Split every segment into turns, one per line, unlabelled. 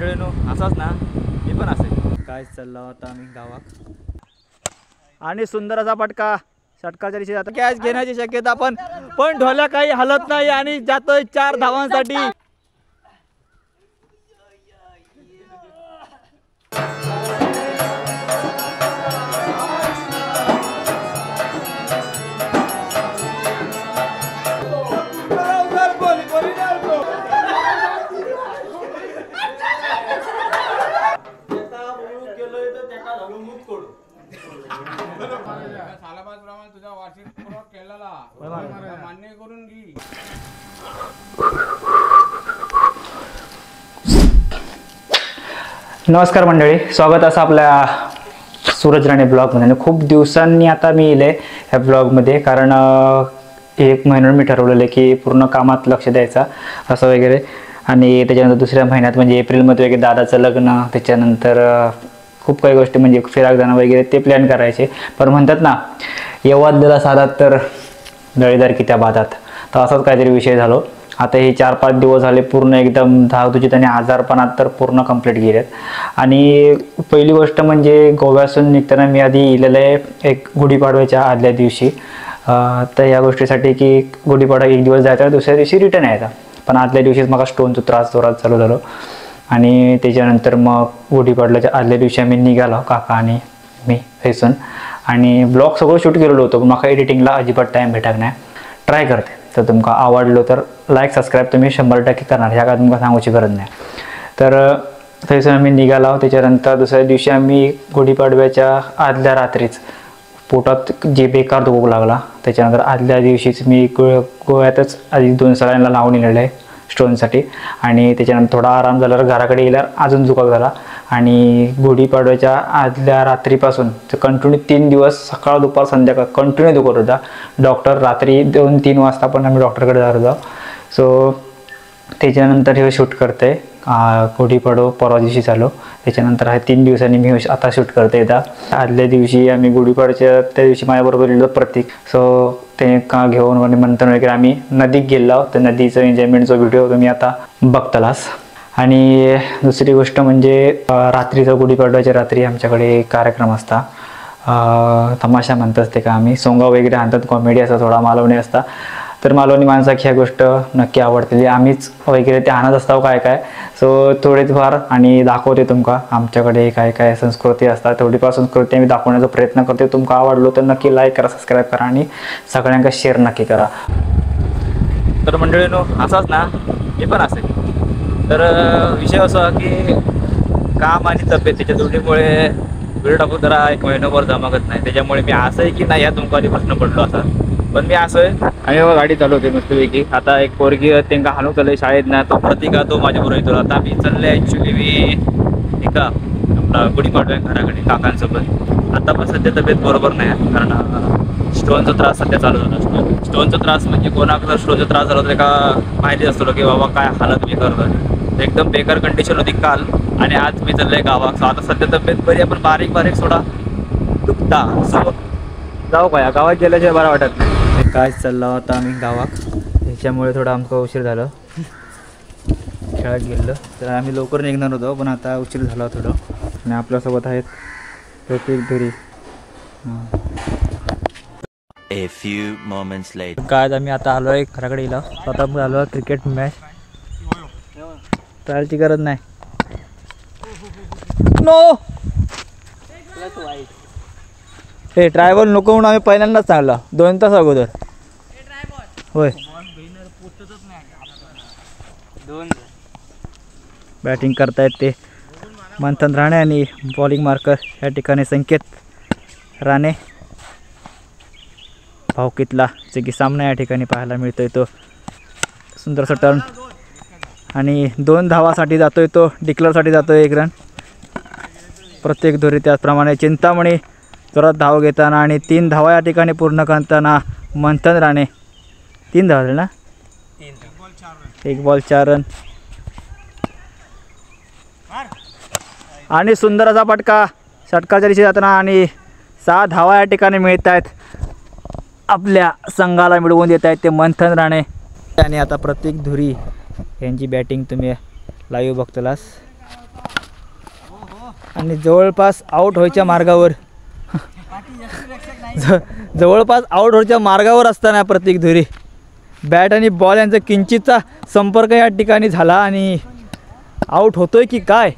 मंडळीनो असाच ना मी पण असेल काय चाललं आता आम्ही गावात आणि सुंदर असा फटका षटकाच्या दिशेने आता कॅच घेण्याची शक्यता पण ढोल्या काही हलत नाही आणि जातोय 4 धावांसाठी। नमस्कार मंडळी, स्वागत असं आपल्या सूरज राणे ब्लॉगमध्ये। खूप दिवसांनी आता मी येले ह्या ब्लॉगमध्ये, कारण 1 महिन्यावर मी ठरवलेलं की पूर्ण कामात लक्ष द्यायचं असं वगैरे, आणि त्याच्यानंतर दुसऱ्या महिन्यात म्हणजे एप्रिलमध्ये वगैरे दादाचं लग्न, त्याच्यानंतर खूप काही गोष्टी म्हणजे फिराक जाणं वगैरे ते प्लॅन करायचे। पण म्हणतात ना येवात दिला साधात तर दळीदार की त्या बाधात, तर असाच काहीतरी विषय झालो। आता हे 4-5 दिवस झाले पूर्ण एकदम धावधुचीत आणि आजारपणात तर पूर्ण कंप्लीट गेलेत। आणि पहिली गोष्ट म्हणजे गोव्यातून निघताना मी आधी इलेलं आहे एक गुढीपाडव्याच्या आदल्या दिवशी, तर या गोष्टीसाठी की गुढीपाडवा एक दिवस जायचा दुसऱ्या दिवशी रिटर्न यायचा, पण आदल्या दिवशीच मला स्टोनचा त्रास जोरात चालू झालो आणि त्याच्यानंतर मग गुढीपाडव्याच्या आदल्या दिवशी आम्ही निघालो काका आणि मी हैसून, आणि ब्लॉग सगळं शूट केलेलं होतं पण मला एडिटिंगला अजिबात टाईम भेटत नाही। ट्राय करते, तर तुमका आवडलो तर लाईक सबस्क्राईब तुम्ही 100% करणार, ह्या काय तुमका सांगूची गरज नाही। तर थंयसून आम्ही निघालो। त्याच्यानंतर दुसऱ्या दिवशी आम्ही गुढीपाडव्याच्या आदल्या रात्रीच पोटात जे बेकार दुखू लागला, त्याच्यानंतर आदल्या दिवशीच मी गोव्यातच आधी 2 सलाईनला लावून नेलेलं आहे स्टोनसाठी, आणि त्याच्यानंतर थोडा आराम झाल्यावर घराकडे गेल्यावर अजून दुखाक झाला, आणि गुढीपाडव्याच्या आदल्या रात्रीपासून कंटिन्यू 3 दिवस सकाळ दुपार संध्याकाळ कंटिन्यू दुखत होता। डॉक्टर रात्री 2-3 वाजता पण आम्ही डॉक्टरकडे जातो। सो त्याच्यानंतर हे शूट करते गुढीपाडवा परवा दिवशी चालू, त्याच्यानंतर 3 दिवसांनी मी आता शूट करते येतात। आदल्या दिवशी आम्ही गुढीपाडव्याच्या त्या दिवशी माझ्याबरोबर गेलो प्रतीक, सो ते का घेऊन आणि मंथन वगैरे आम्ही नदीत गेलो, तर नदीचं एन्जॉयमेंटचा व्हिडिओ तुम्ही आता बघतालास। आणि दुसरी गोष्ट म्हणजे रात्रीचा गुढीपाडव्याच्या रात्री आमच्याकडे कार्यक्रम असता, तमाशा म्हणतात ते का आम्ही सोंगा वगैरे आणतात, कॉमेडी असता, थोडा मालवणी असता, तर मालवणी माणसाची ह्या गोष्ट नक्की आवडते, आम्हीच वगैरे ते आणत असतो काय काय। सो थोडेफार आणि दाखवते तुमका आमच्याकडे काय काय संस्कृती असतात, थोडीफार संस्कृती आम्ही दाखवण्याचा प्रयत्न करते। तुमका आवडलो तर नक्की लाईक करा, सबस्क्राईब करा आणि सगळ्यांना शेअर नक्की करा। तर मंडळीनो असाच ना मी पण असेल, तर विषय असा की काम आणि तब्येतीच्या दोन्हीमुळे व्हिडिओ टाकून जरा 1 महिनाभर जमागत नाही, त्याच्यामुळे मी असं आहे की नाही या तुमका आधी प्रश्न पडलो असा, पण मी असं आहे आणि गाडी चालवते मस्तपैकी। आता एक पोरगी त्यांना हाणू चालले शाळेत ना, तो प्रतिका तो माझ्याबरोबर येतो। आता मी चालले ॲक्च्युली मी एका आपला गुढीपाडव्या घराकडे काकांसोबत। आता पण सध्या तब्येत बरोबर नाही, कारण स्टोनचा त्रास सध्या चालू झाला। स्टोनचा त्रास म्हणजे कोणाकडे स्टोनचा त्रास झाला तर का माहिती असतो की बाबा काय हालत मी करतो, एकदम बेकार कंडिशन होती काल, आणि आज मी चाललंय गावात। आता सध्या तब्येत बरी आहे, पण बारीक बारीक थोडा दुखता, सो जाऊ का गावात गेल्याशिवाय बरं वाटत नाही। काय चाललं आता आम्ही गावात, त्याच्यामुळे थोडा आमचा उशीर झाला, खेळात गेलं तर आम्ही लवकर निघणार होतो, पण आता उशीर झाला थोडं। आणि आपल्यासोबत आहेत प्रतीक धुरी।
A few moments later.
काय आम्ही आता आलो आहे घराकडे गेलो, आता आलो आहे क्रिकेट मॅच, ट्रायलची गरज नाही। नो हे ट्रायबल नको म्हणून आम्ही पहिल्यांदाच सांगला 2 तास अगोदर। होय बॅटिंग करतायत ते मंथन राणे आणि बॉलिंग मार्कर या ठिकाणी संकेत राणे। भाऊकीतला जे की सामना या ठिकाणी पाहायला मिळतोय, तो सुंदरसा टर्न आणि 2 धावासाठी जातोय, तो डिक्लेअरसाठी जातोय 1 रन। प्रत्येक धोरी त्याचप्रमाणे चिंतामणी जोरात धाव घेताना आणि 3 धावा या ठिकाणी पूर्ण करताना मंथन राणे 3 धावा झाले ना, 1 बॉल 4 रन। आणि सुंदर असा फटका षटकाच्या दिशेने जाताना आणि 6 धावा या ठिकाणी मिळत आहेत, आपल्या संघाला मिळवून देत आहेत ते मंथन राणे। आणि आता प्रतीक धुरी यांची बॅटिंग तुम्ही लाईव्ह बघतलास,
आणि जवळपास आउट व्हायच्या मार्गावर जवळपास आउट व्हायच्या मार्गावर असताना प्रतीक धुरी बॅट आणि बॉल यांचा किंचितचा संपर्क या ठिकाणी झाला आणि आउट होतोय की काय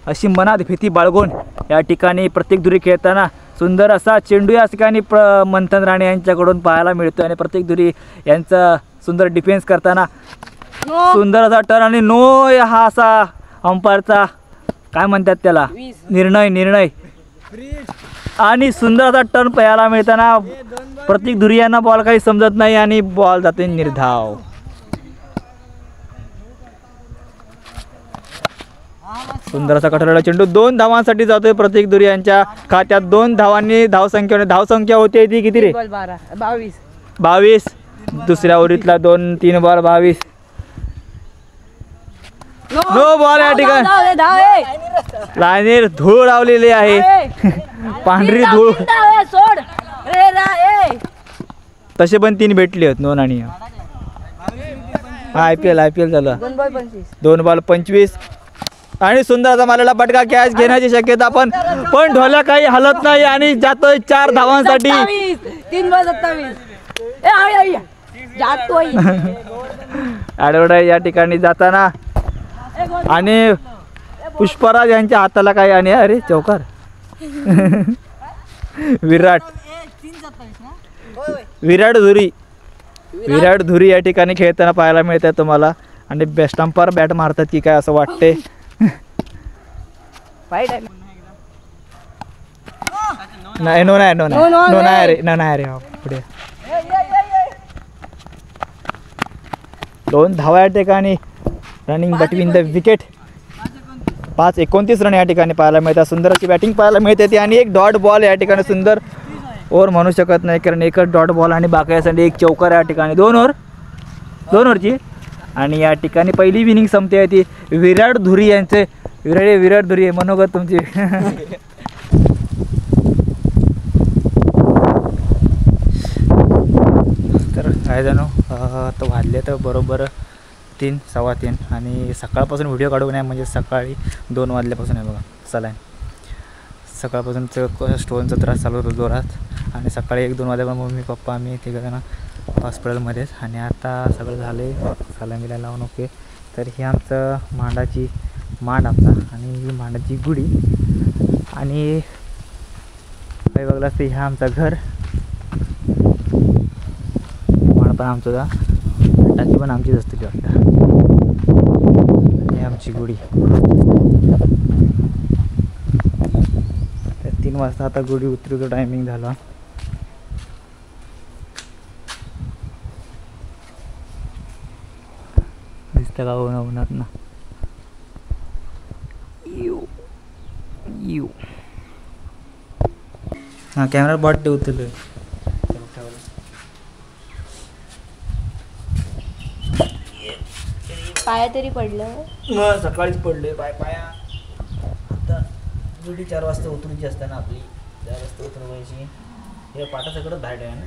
अशी मनात भीती बाळगून या ठिकाणी प्रतीक धुरी खेळताना सुंदर असा चेंडू या ठिकाणी मंथन राणे यांच्याकडून पाहायला मिळतो आणि प्रतीक धुरी यांचा सुंदर डिफेन्स करताना सुंदर असा टर्न आणि नो हा असा अंपायरचा काय म्हणतात त्याला निर्णय आणि सुंदर असा टर्न पाहायला मिळताना प्रतीक धुरी यांना बॉल काही समजत नाही आणि बॉल जाते निर्धाव. सुंदर असा कठोरला चेंडू 2 धावांसाठी जातोय प्रतीक धुरी यांच्या खात्यात. 2 धावांनी धावसंख्या होती ती किती रे 22. दुसऱ्या ओव्हरीतला 2-3 बॉल 22. नो बॉल या ठिकाणी लाईनीर धूळ लावलेली आहे पांढरी धूळ. तसे पण 3 भेटले आहेत नोन आणि IPL झालं 2 बॉल 25 आणि सुंदर असा मारलेला पटका कॅच घेण्याची शक्यता पण ढोल्या काही हलत नाही आणि जातोय 4 धावांसाठी.
3 बॉल 27
ॲडव्हर्टाईज या ठिकाणी जाताना आणि पुष्पराज यांच्या हाताला काय आणि अरे चौकार. विराट धुरी या ठिकाणी खेळताना पाहायला मिळत आहे तुम्हाला आणि बेस्ट अंपायर बॅट मारतात की काय असं वाटते. नाही नो नाही रे पुढे 2 धावा या ठिकाणी running between the wicket. 5-29 run या ठिकाणी पाहायला मिळतात. सुंदर अशी बॅटिंग पाहायला मिळते ती आणि एक डॉट बॉल या ठिकाणी सुंदर ओव्हर म्हणू शकत नाही कारण एकच डॉट बॉल आणि बाकीसाठी एक चौकार या ठिकाणी 2 ओव्हरची आणि या ठिकाणी पहिली विनिंग संपते ती विराट धुरी यांचे. विराट धुरी मनोगत तुमची. तर काय जाणू तो वाजले तर बरोबर 3, 3:15 आणि सकाळपासून व्हिडिओ काढू नाही म्हणजे सकाळी 2 वाजल्यापासून आहे बघा सलाईन. सकाळपासूनचं स्टोनचा त्रास चालू होतो जोरात आणि सकाळी 1-2 वाजल्यापासून मम्मी पप्पा आम्ही तिघं हॉस्पिटलमध्येच आणि आता सगळं झालं आहे सलामीला लावून ओके. तर ही आमचं मांड आमचा आणि ही मांडाची गुढी आणि काही बघलं असतं ह्या आमचं घर मांड पण आमचं टाकी पण आमचीच असते ती वाटतं. ही आमची गुढी. तर 3 वाजता आता गुढी उतरूचा टायमिंग झाला. दिसतं का उन्हात ना यू हां कॅमेरा बॉट उतरलोय.
पाया तरी पडलं
सकाळीच पडले पाया. आता जुडी 4 वाजता उतरायची असताना आपली 4 वाजता उतरवायची. हे पाटा सगळं बाहेर आहे ना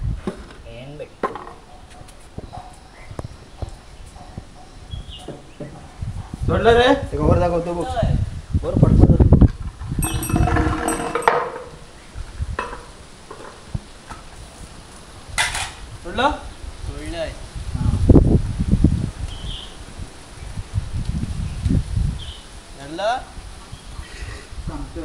सोडलं रे ते कवर दाखवतो बघ बरं पडपड सोडलं सोडलंय सांगतो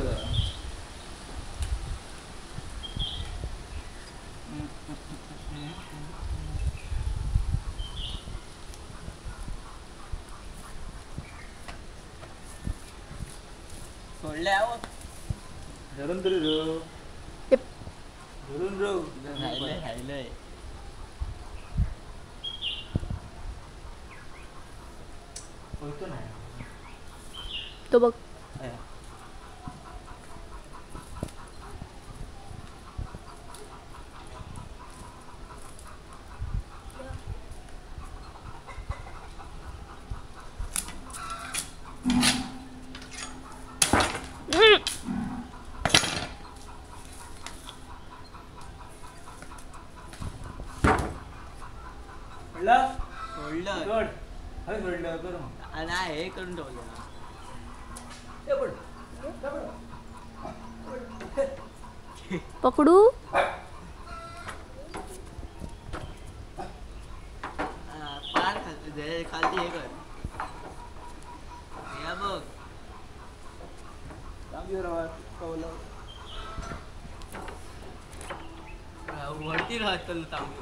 धरून तरी धरून राहिलंय
तो बघ
सोडलं हे करून ठेवलं
पकडू
खाली हे कर या बघ वरती राहत तांबी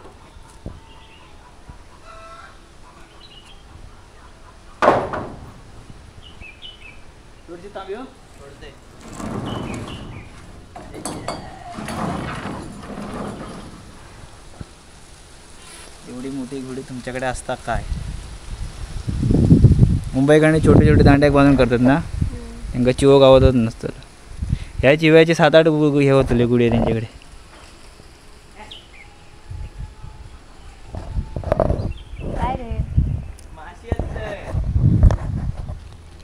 थोडीशी तांबी हो थोडते एवढी मोठी घोडी तुमच्याकडे असता काय? मुंबईकडे छोटे छोटे दांड्याक बांधून करतात ना, त्यांना चिव गावातच नसतं. ह्या चिव्याचे 7-8 हे होतले गुढी आहे त्यांच्याकडे.
काय रे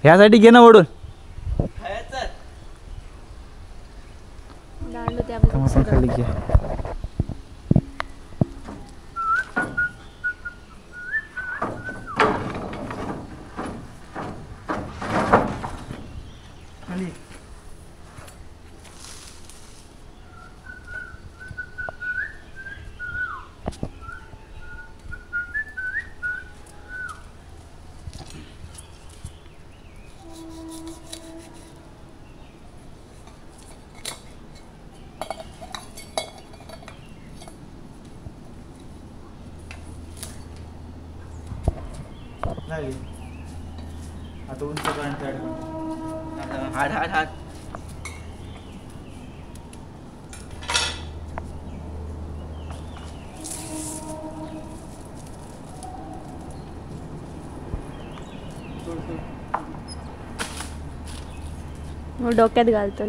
ह्यासाठी घे ना ओढून.
दांडू त्या
खाली घे. आता उंच हात
डोक्यात घालतो.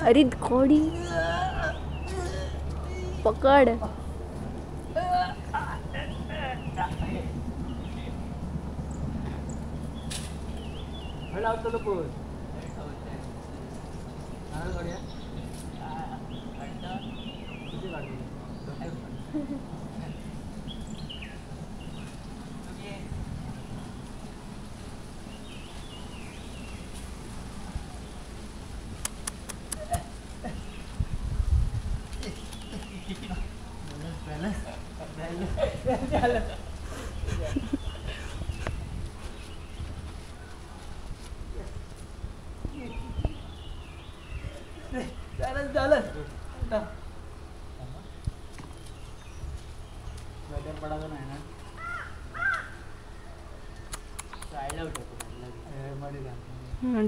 अरे खोडी पकड.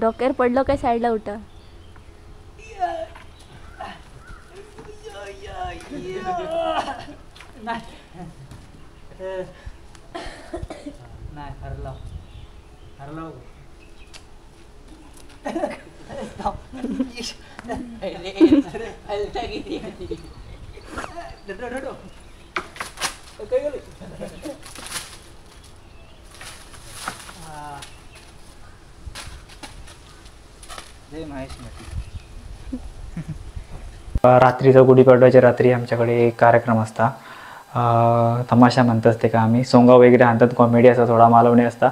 डोक्यावर पडलं काय साईडला उठा.
नाही हरला
रात्रीचा गुढीपाडव्याच्या रात्री आमच्याकडे एक कार्यक्रम असता. तमाशा म्हणतात ते का आम्ही सोंगा वगैरे आणतात, कॉमेडी असा थोडा मालवणी असता.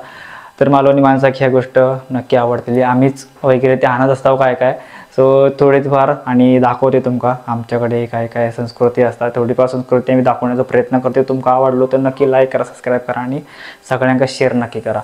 तर मालवणी माणसाची ह्या गोष्ट नक्की आवडलेली. आम्हीच वगैरे ते आणत असतो काय काय. सो थोडेफार आणि दाखवते तुमका आमच्याकडे काय काय संस्कृती असतात. थोडीफार संस्कृती आम्ही दाखवण्याचा प्रयत्न करते. तुमका आवडलो तर नक्की लाईक करा, सबस्क्राईब करा आणि सगळ्यांका शेअर नक्की करा.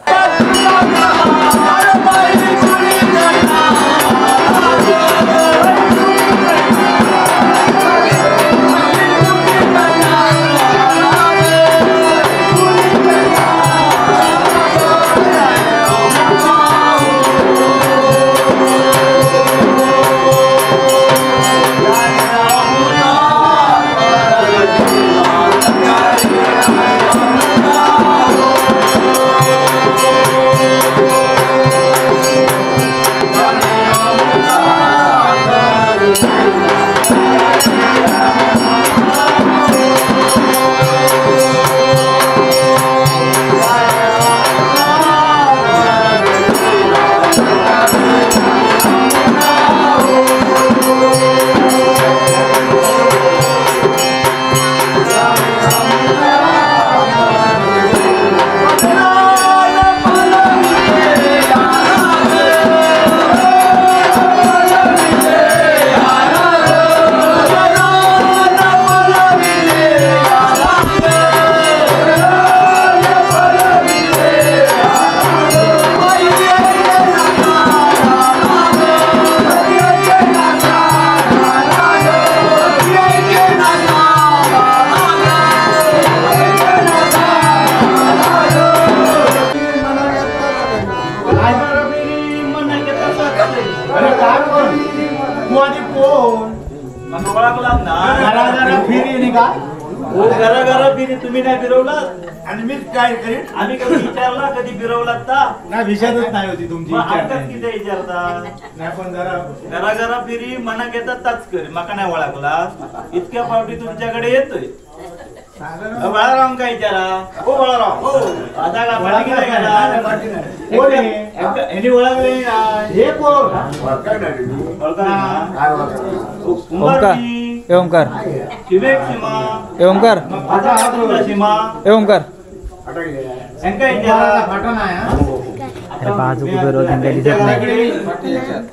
फिरी काय
हो घरा घरा फिरी तुम्ही नाही फिरवला
आणि मीच काय करीन
आम्ही कधी विचारला कधी फिरवलात का
नाही विषयातच नाही होती तुमची
मग
इच्छा
आमकाच
नाही.
किती विचारता
नाही पण जरा
घरा घरा फिरी मना घेतात ताच कर माका नाही ओळखला इतक्या पावटी तुमच्याकडे येतोय बाळाराम काय विचारा हो बाळाराम हो आता का पाठी काय गेला
कोण आहे?
ह्यानी ओळखले नाही.
हे कोण
ओळखा नाही.
ओमकार
कुंभारजी,
ए ओमकार
विवेक सीमा
ए ओमकार
आता हा तुमचा सीमा
ए ओमकार
ह्यांका विचारा
फाटा नाही हा?
अरे बाजू उभे राहून त्यांना दिसत नाही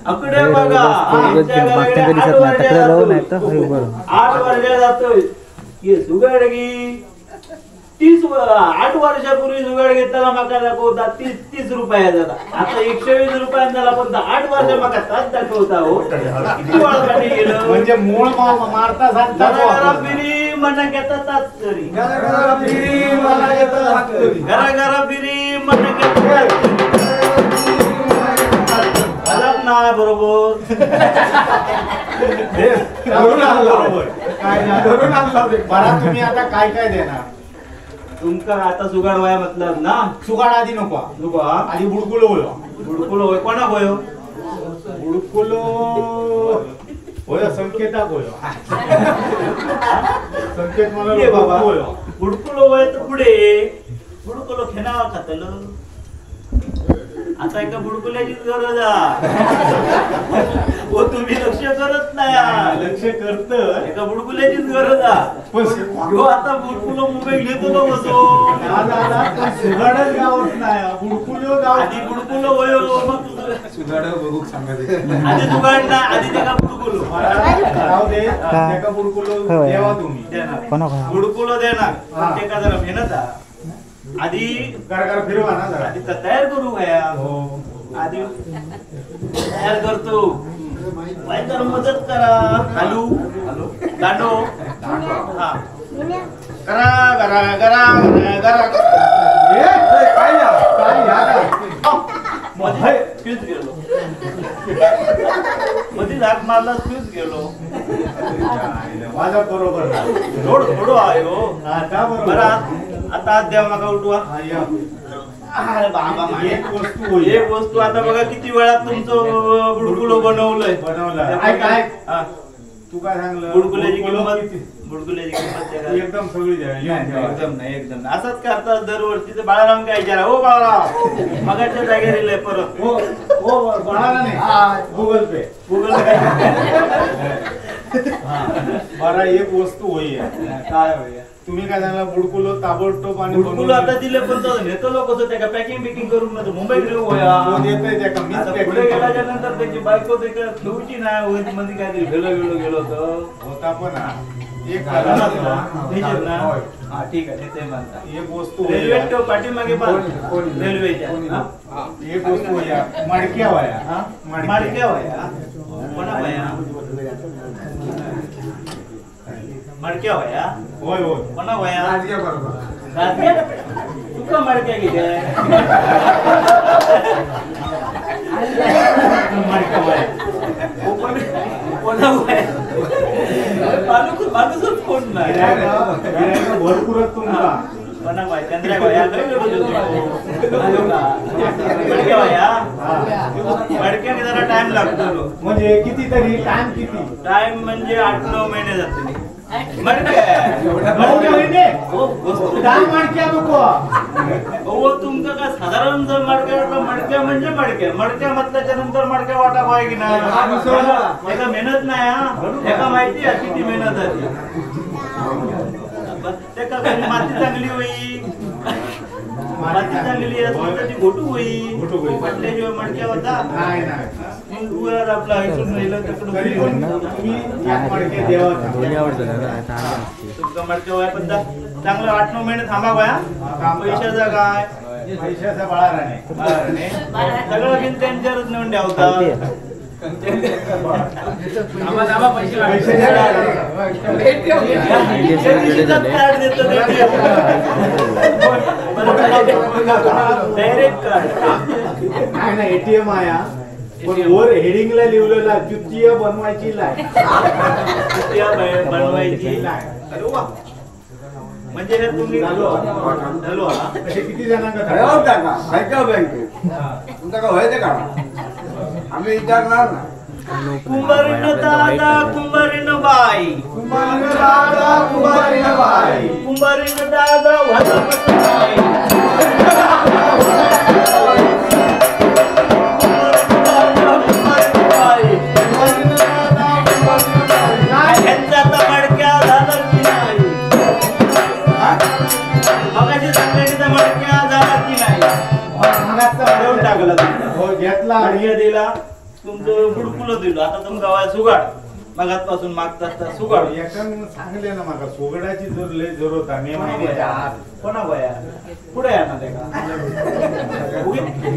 अकडे बघा आमच्या
मागच्या
घराकडे
दिसत नाही तक्रार राहू नाही तर हे उभं राहू.
8 वर्षाला जातोय की सुगाडगी 8 वर्षापूर्वी जुगाड घेतला माका दाखवता 30 रुपयाचा आता 120 रुपयांचा झाला पण 8 वर्ष माका तास दाखवता हो किती वळकाटी गेलं
म्हणजे मूळ मारता
घरा फिरी मना घेता तास तरी घरा घरा फिरी मना घेता घरात नाही बरोबर
बरा तुम्ही आता काय काय देणार
तुमका आता जुगाड वया मतलब ना
सुगाड आधी नको
नको
आधी बुडकुलो होयो
बुडकुल होय कोणा होय
बुडकुलो होयो संकेताक होयो संकेत मला
ये बाबा
होयो
बुडकुल होय तर पुढे बुडकुल खेनावा खातलं आता एका बुडकुल्याचीच गरज आहे हो तुम्ही लक्ष करत नाही
लक्ष करत
एका बुडकुल्याचीच गरज आहे हो आता बुडकुल मोबाईल घेतो ना बसो
सुगाडच गावत नाही बुडकुलो गाव
आधी बुडकुल होय मग
सुगाड बघू सांगत
आधी जुगाड ना आधी त्याला बुडकुल
राहू दे त्याका बुडकुलो
होय.
देवा तुम्ही
देणार
कोणा कोणा
बुडकुल देणार
हा.
पण त्याका जरा मेहनत आहे आधी
कर फिरवा ना जरा
आधी तर तयार करू गया
हो
आधी तयार करतो तर मदत करा हॅलो दांडो हा करा करा करा करा मध्ये फ्यूज गेलो मध्ये झाक मारला फ्यूज गेलो
माझा बरोबर
थोडं थोडं आहे हो
आता
बरं
बरोबर
आता आज द्या नका उठवा
हा, या.
अरे बाबा
एक वस्तू होईल.
एक वस्तू आता बघा किती वेळात तुमचं बुडकुलो बनवलंय
बनवलं काय
हा.
तू काय सांगलं
बुडकुल्याची
बुडकुलो
किंमत
किती?
बुडकुल्याची किंमत त्या
ती
काय?
एकदम सगळी द्या.
नाही,
येऊन द्या.
एकदम नाही एकदम नाही असंच करतात दरवर्षी तर बाळाराम काय विचारा हो बाळाराम मगाच्या जागेवर येईल परत
हो हो कोणाला नाही गुगल पे
गुगल
बरा एक वस्तू होईल
काय होईल
तुम्ही काय सांगला बुडकुलो ताबडतोब आणि
बुडकुलो आता दिले पण तो नेतो लोक होतं त्या पॅकिंग बिकिंग करून नव्हतं मुंबईत घेऊ
तो देतोय त्या का? मीच
आता
packing
पुढे गेल्याच्या
करतो.
नंतर त्याची बायको त्याच्या ठेवची नाही होईल मध्ये काहीतरी गेलो होतं
होता पण हा. एक
देशील
झाला.
ना?
होय.
हा ठीक आहे ते म्हणता
एक वस्तू
रेल्वे
होईल.
ठेव पाठीमागे पण
कोणी?
रेल्वेच्या हा?
एक वस्तू होईल. मडक्या वया
हा?
मडक्या.
मडक्या वया कोणा वया मडक्या वया
होय होय
कोणा वया
राजकीय बरोबर
राजकीय? तुका मडक्या किती मडक्या वया कोणा वया माणूसच कोण नाही
गिऱ्हाईक भरपूरच तुमचा
कोणा वया चंद्रा वया मडक्या वया मडक्याने जरा टाइम लागतो
म्हणजे कितीतरी टाइम किती
टाइम म्हणजे 8-9 महिने जाते मडक्या
9 महिने
हो वस्तू
काय मडक्या नको
हो तुमचं काय साधारण जर मडक्या वाटलं मडक्या म्हणजे मडक्या म्हटल्याच्या नंतर मडक्या वाटा पाहिजे की नाही त्याला मेहनत नाही हा त्याला माहिती आहे किती मेहनत आहे त्याका काही माती चांगली होई माती चांगली असली तर ती घोटू होई म्हटल्याशिवाय मडक्या होता
नाही नाही
वर आपला इथून राहिलं
तरी पण तुम्ही एक मडके देवा
तुमचं मडक्या वया पण चांगलं 8-9 महिने थांबा वया पैशाचा काय
पैशाचा बाळा राणे
सगळं घेऊन त्यांच्यावरच नेऊन ठेवतात डायरेक्ट कार्ड
काय ना एटीएम आया पण वर हेडिंगला लिहिलेला द्वितीय बनवायची लाय.
बनवायची
लाय.
म्हणजे हे तुम्ही झालो हा.
असे किती जणांना
ठेव टाका खायच्या बँकेत तुमचं का व्हायचं का आम्ही विचारणार ना.
कुंभारीन दादा कुंभारीन बाई
कुंभारीन दादा कुंभारीन बाई
कुंभारीन दादा वडापत बाई ह्यांचा तर मडक्या झाला की नाही मगाशी सांगायचं मडक्या झाला की नाही देऊन टाकला तुमचा
हो घेतला
मडक्या दिला तुमचं बुडकुलं दिलं आता तुमचा गावात सुगाड मगातपासून मागतात सुगाड
एकान सांगले ना माका सोगडाची जर लय जरूरत आहे मे महिन्यात
कोणा गोया पुढे येणार आहे का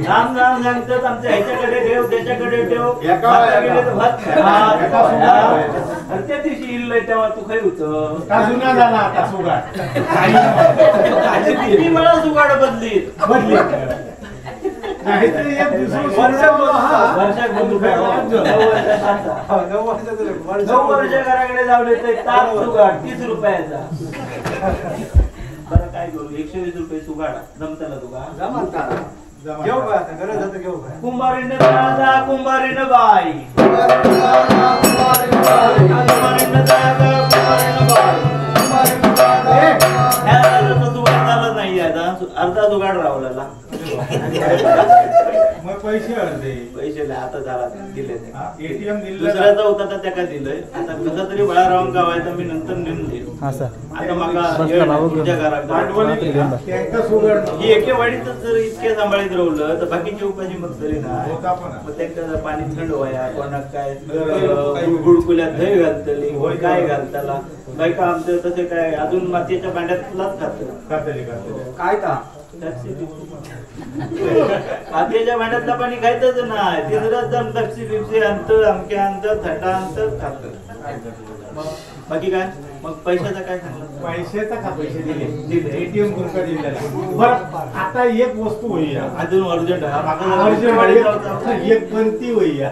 राम राम सांगतात आमच्या ह्याच्याकडे ठेव त्याच्याकडे ठेव भाताकडे तर भात खा.
एका सुगाड.
आणि त्या दिवशी इल्लय तेव्हा तू खाई होत
का जुना झाला आता सोगाड
किती वेळा सुगाड बदलीत
बदली नाही तर एक दुसरं सोडलं, हा.
वर्षात बंधू नऊ वर्ष घराकडे जावले तर ताप सुगाड 30 रुपयाचा. बरं काय करू 120 रुपये सुगाडा जमताला तुका
जमा.
घेऊ का आता गरज आता घेऊ का
कुंभारीन दादा कुंभारीन बाई कुंभारीन दादा कुंभारीन बाई ह्या दादाचा सुगाड झाला नाही अर्धा सुगाड रावलेला
मग पैसे अर्धे
पैसे नाही आता झाला दिले
एटीएम दिलं
दुसऱ्याचा होता तर त्याका दिलंय आता कसा तरी बळा राहून गाव आहे तर मी नंतर नेऊन देईल
हा सर
आता मला
बसला भाऊ घेऊन.
तुमच्या घरात
त्यांका सोगड
ही एके वाडीतच जर इतके सांभाळीत राहिलं तर बाकीची उपाशी मग तरी ना
होता पण.
मग त्यांना पाणी थंड व्हाया कोणाक काय गुडकुल्यात दही घालतली होय काय घालताला बायका आमचं तसे काय अजून मातीच्या भांड्यातलाच
कातली कातली.
काय का
मातीच्या भांड्यातलं पाणी खायचंच नाही तिसरंच जण तपसी बिपसी आणतं अमके आणतं थंडा आणतं खातं. बाकी काय मग पैशाचं काय सांगलं
पैशाचा का पैसे दिले एटीएम करून का दिलेला. बरं आता एक वस्तू होईया
अजून अर्जंट
एक बनती होईया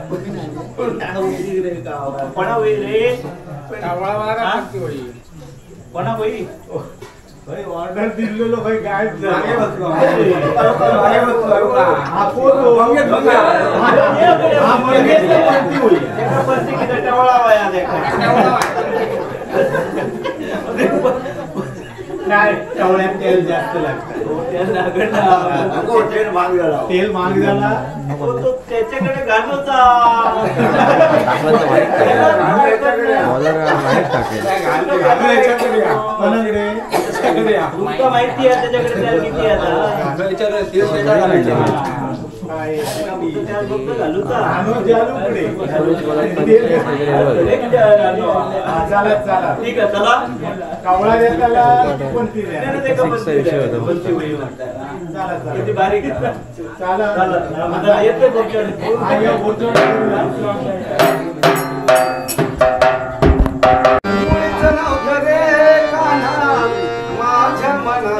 कोणा होई रे कोणा होई
ऑर्डर दिलेलो काही गायब
मागे बसलो.
हा पोतो. हा मंगेशला बनती होईया.
एका पंथी किती टवळा वया
काय टवळ्यात तेल जास्त लागतं.
नको ट्रेन भाग झाला
तेल महाग झाला.
त्याच्याकडे घालूचा
कोणाकडे
तुमका माहिती आहे त्याच्याकडे तेल किती आहे आता
काय
त्यात फक्त घालूचा
आणू जालूकडे. चालत चालत
ठीक आहे चला
कावळा देताला कोणती द्या.
त्याने ते का बनती होई म्हणतात.
चालत
किती
चालत
बारीक
चालत
आता येते तुमच्याकडे.
हा, या बोटवर
माझ्या मना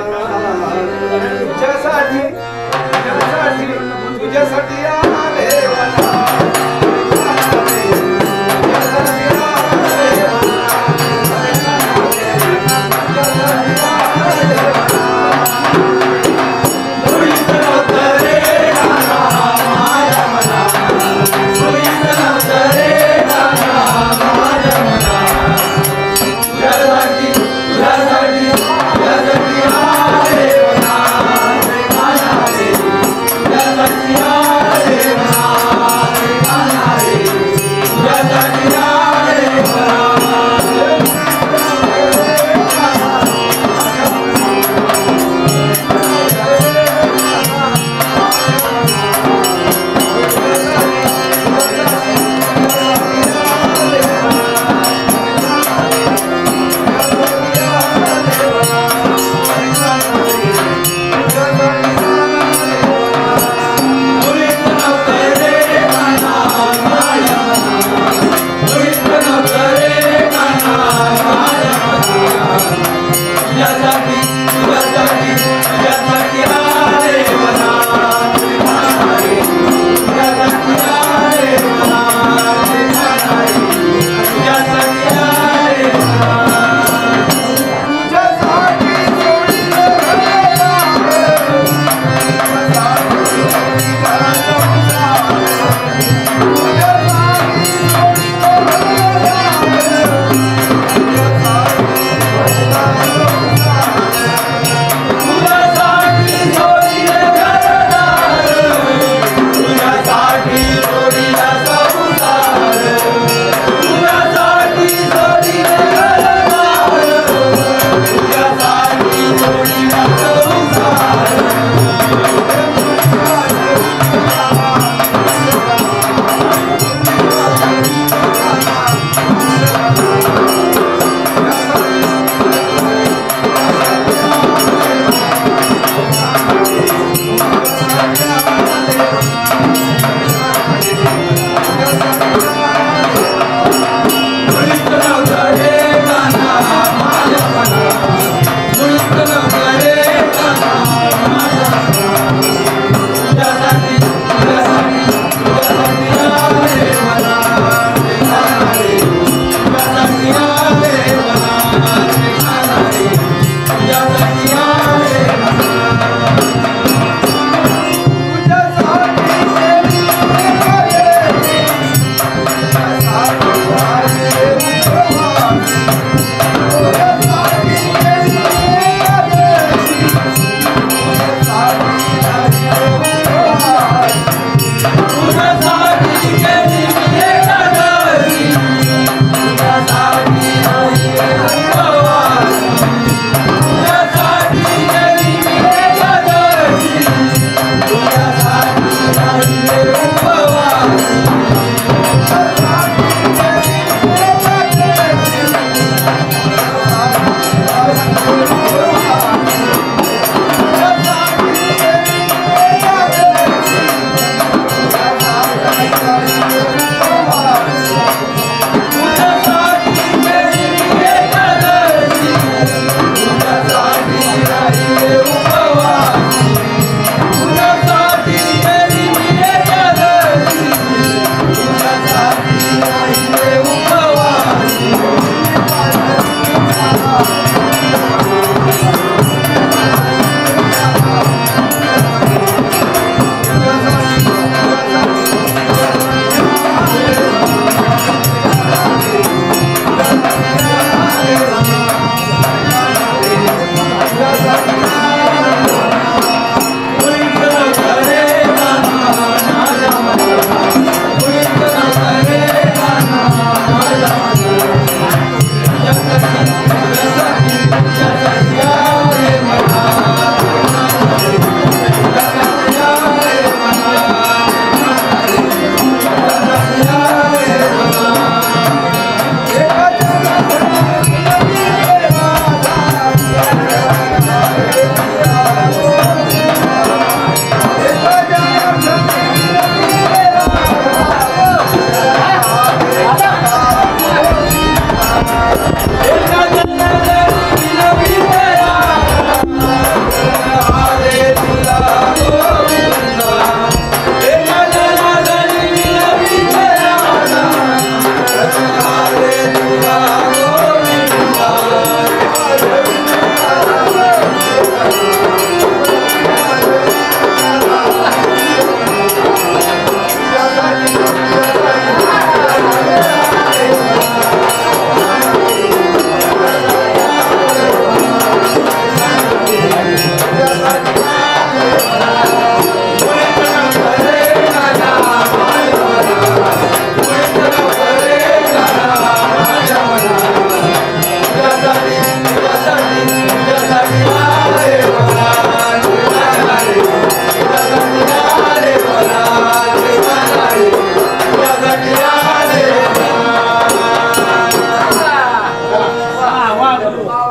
तुझ्यासाठी तुझ्यासाठी आले मला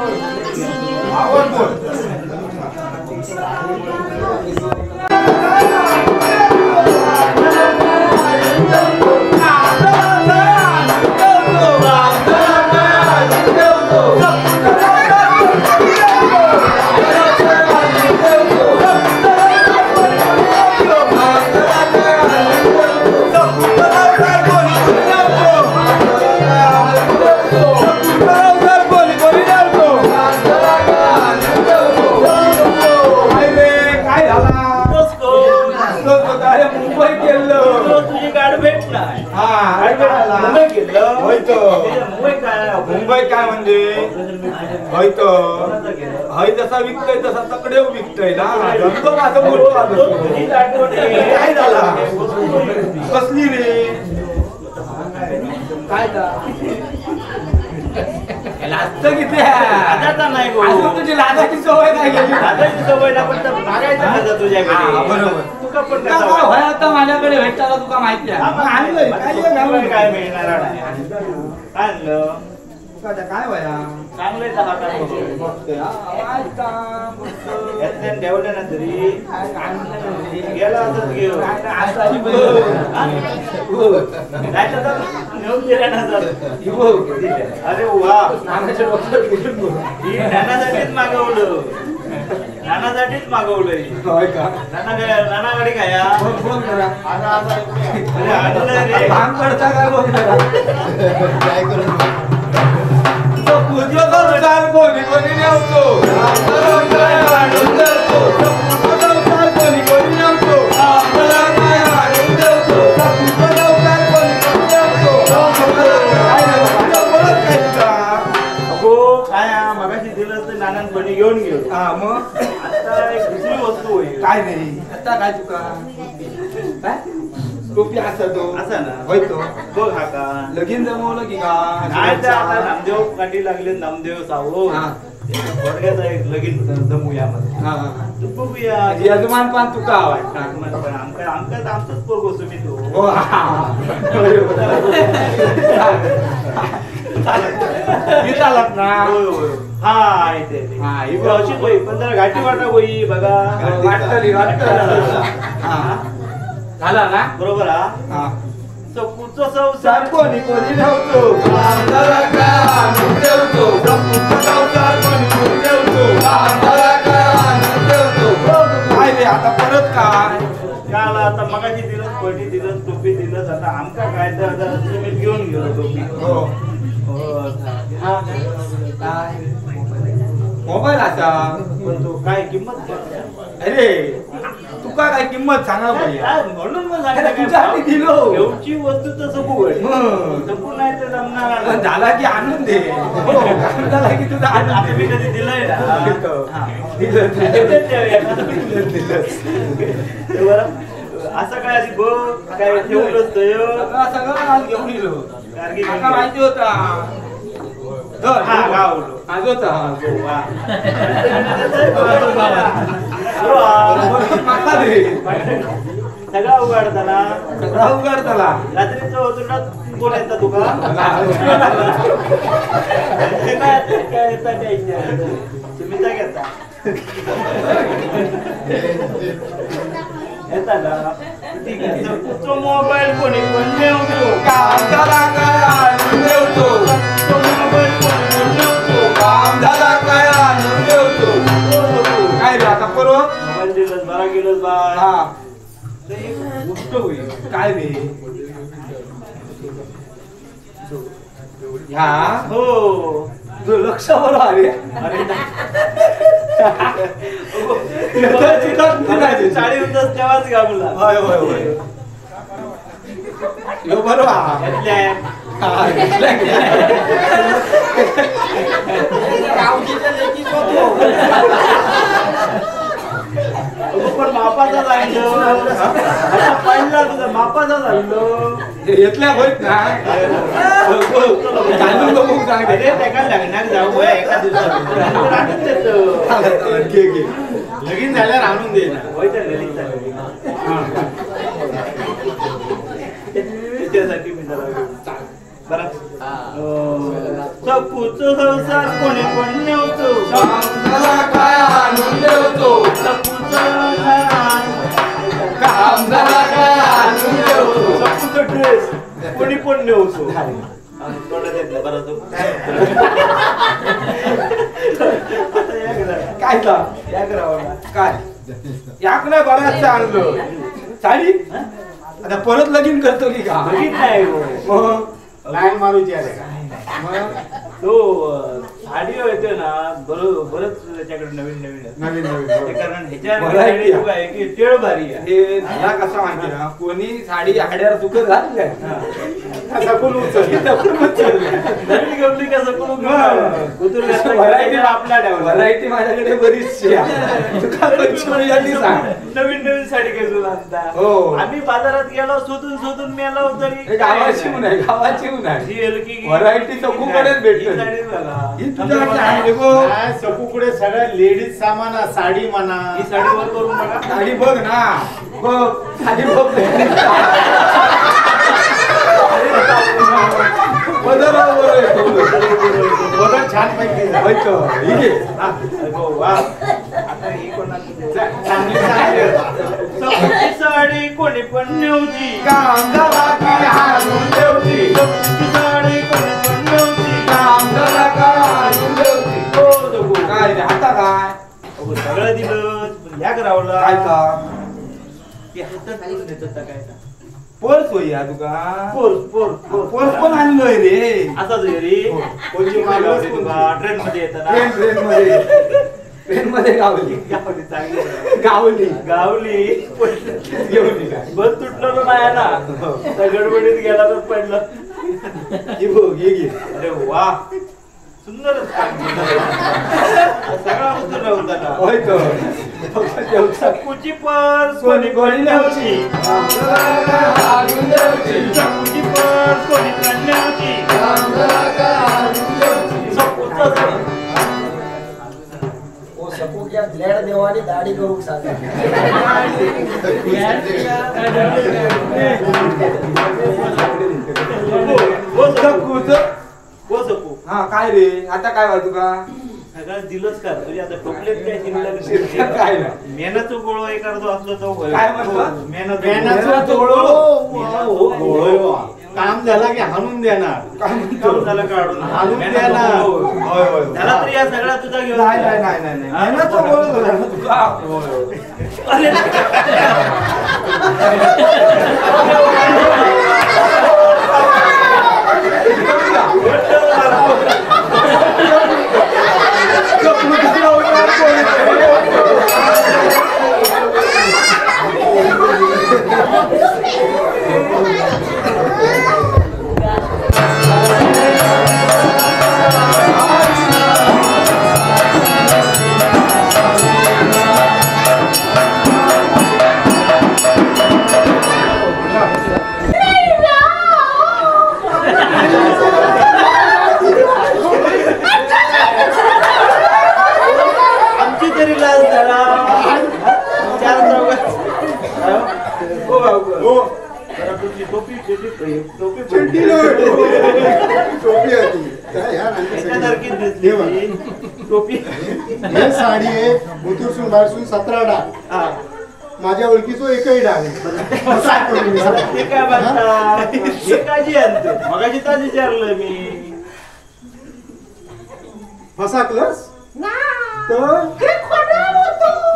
आवाज बोल.
तुझी गाडी भेटणार
मुंबई काय म्हणजे हयतो हय जसा विकतय तसा तकडे विकतय ना. धंदो माझं बोलतो काय झाला कसली रे काय लाजत किती
लाजाचा नाही गो.
अजून तुझी लाजाची सवय काय गेली.
लाजाची सवय ना पण मागायचं का तुझ्याकडे.
बरोबर.
तुका पण
तुका काय होय आता माझ्याकडे भेटताना तुका माहिती आहे. मग आणलंय काय
काय मिळणार नाही. काय आणलं
काय वया
चांगले दहा ठेवलं ना तरी गेला असत घेऊ नाही तर नेऊन दिल्या ना सर. अरे वा ही नानासाठीच मागवलं. नानासाठीच मागवलंय. नानाकडे काय
कोणी कोणी नेवतो
मगाशी दिलं तर नानांपणी घेऊन गेलो.
मग
आता एक दुसरी वस्तू होईल.
काय नाही आता काय तुका काय टोपी असा तो
असा ना
होय तो
बघ हा का
लगीन जमवलं की का
नाही तर आता नामदेव काठी लागले. नामदेव सावो थोडक्यात एक लगीन जमूया मध्ये तू बघूया.
यजमान पण तुका हवाय
आमका आमचाच पोरगो तुम्ही तो
हो चालत ना.
हा इथे अशीच होई पण जरा घाटी वाटा होई बघा.
वाटतली झाला ना
बरोबर हा चकूचं संसार
कोणी कोणी ठेवतो काय रे आता परत काय
काल आता मगाशी दिलंच पटी दिलंच टोपी दिलंच. आता आमका काय तर आता तुम्ही घेऊन गेलो टोपी.
मोबाईल असा
पण तो काय किंमत काय?
अरे तुका काय किंमत सांगा पाहिजे.
काय म्हणून मग
अरे तुझ्यासाठी दिलो.
घेऊची वस्तू तर सकू सकू नाही तर जमणार
पण झाला की आणून दे. काम झाला की तुझा
आता
आणून
मी कधी दिलंय ना
दिलं.
असं काय आधी बघ काय ठेवलं
सगळं आज घेऊन गेलो. काका माहिती होता आज होता
सगळा उघडताना
सगळा उघडताला
रात्रीचं होतो कोण येतात तुका काय येतात तुम्ही काय घेता येतात ना ठीक आहे तो मोबाईल कोणी पण नेऊ
काम झाला काय आणून ठेवतो.
तो मोबाईल कोणी पण नेऊ
काम झाला काय आणून ठेवतो. काय रे आता परवा
मोबाईल दिलंच बरा गेलोच बा
हा
गोष्ट होईल.
काय रे ह्या
हो
तुझं लक्ष बरोबर अरे
अरे
तुझा
साडी होतच तेव्हाच गावला
होय होय होय यो बरोबर
घेतल्या. पण मापाचा जायचं पहिला तुझा मापाचा झालो
घेतल्या होत ना घालून बघू सांग
अरे त्याला लग्नात जाऊ एका दिवसात
लगीन झाल्यावर आणून दे ना.
होय तर ललित झालं. त्याच्यासाठी मी जरा बरं सकूच संसार कोणी पण नेवतो
कामदाला काय आणून देवतो
सकूच
कामदाला काय आणून देवतो
सकूच ड्रेस कोणी पण नेवतो तोंडात येत नाही बरं तो
काय का
या करावं ना
काय याक नाही बराच आणलं साडी आता परत लगीन करतो की का
बघितलंय
मग
लाईन मारूची आहे का?
तो साडी होते ना बरंच त्याच्याकडे नवीन नवीन आहे.
नवीन नवीन
ते कारण ह्याच्या
Variety
साडी आहे की टेळ भारी आहे
हे मला कसं माहिती ना कोणी साडी हाड्यावर चुकत घातल्या
सकून उचलली.
नवीन गमली कसं करून
व्हरायटी माझ्याकडे बरीचशी आहे. तुका पंचमी यांनी सांग
नवीन नवीन साडी घेऊन आणता
हो.
आम्ही बाजारात गेलो शोधून मेलो तरी
हे गावाची ऊन आहे गावाची ऊन आहे
ही हलकी
व्हरायटी सकूकडेच भेटते.
ही साडी बघा.
ही तुझ्याकडे आहे बघ.
काय सकूकडे सगळ्या लेडीज सामान आहे. साडी म्हणा
ही साडी वर करून बघा
साडी बघ ना बघ साडी बघ
बघा छान पैकी
वा आता ही कोणाची चांगली साडी कोणी पण नेवची
कामदाला काय आणून देवती
साडी कोणी पण नेवची
कामदाला काय आणून देवती काय रे आता काय
सगळं दिलं पण या करावं
काय का
ते हातात करून देतात का काय
पर्स होई हा तुका
फोर्स
पर्स पण आणलोय रे
असाच घरी कोणची मागवली तुका ट्रेन मध्ये येताना
ट्रेन मध्ये गावली
गावली चांगली
गावली
गावली
घेऊन काय
बस तुटलं नाही ना त्या गडबडीत गेला तर पडलं
ही बघ हे घे
अरे वा सुंदरच काम केलं. सगळा उचल होता ना
होय तो
चक्कूची पर्स कोणी कोणी नव्हती चक्कूची पर्स कोणी पण नव्हती
देवाने दाढी करू सांगा
हा काय रे आता काय वा तुका
सगळं दिलंच का तुझी आता टोपलेत काय शिल्लक
काय नाही
मेहनतचं गोळो एक अर्धो असलो तो
काय म्हणतो?
मेहनतचा गोळो. काम झाला की हाणून देणार
काम झालं काढून
हाणून
मेहनत
देणार
गोळो.
होय होय
झाला तरी या सगळा तुझा घेऊन
नाही नाही नाही नाही नाही. मेहनतचा गोळ झाला ना तुका
अरे आमची तरी लाज झाला चार चौघात हो बाबू हो जरा तुझी टोपी टोपी
चड्डी टोपी होती काय ह्या
एकासारखीच दिसली ती. टोपी
हे साडी आहे मुथूरसून बाहेरसून 17 डाग
हा.
माझ्या ओळखीचो एकही डाग आहे.
हे काय म्हणता हे काजी आणतो मगाशी ताच विचारलं मी
फसाकलंस तर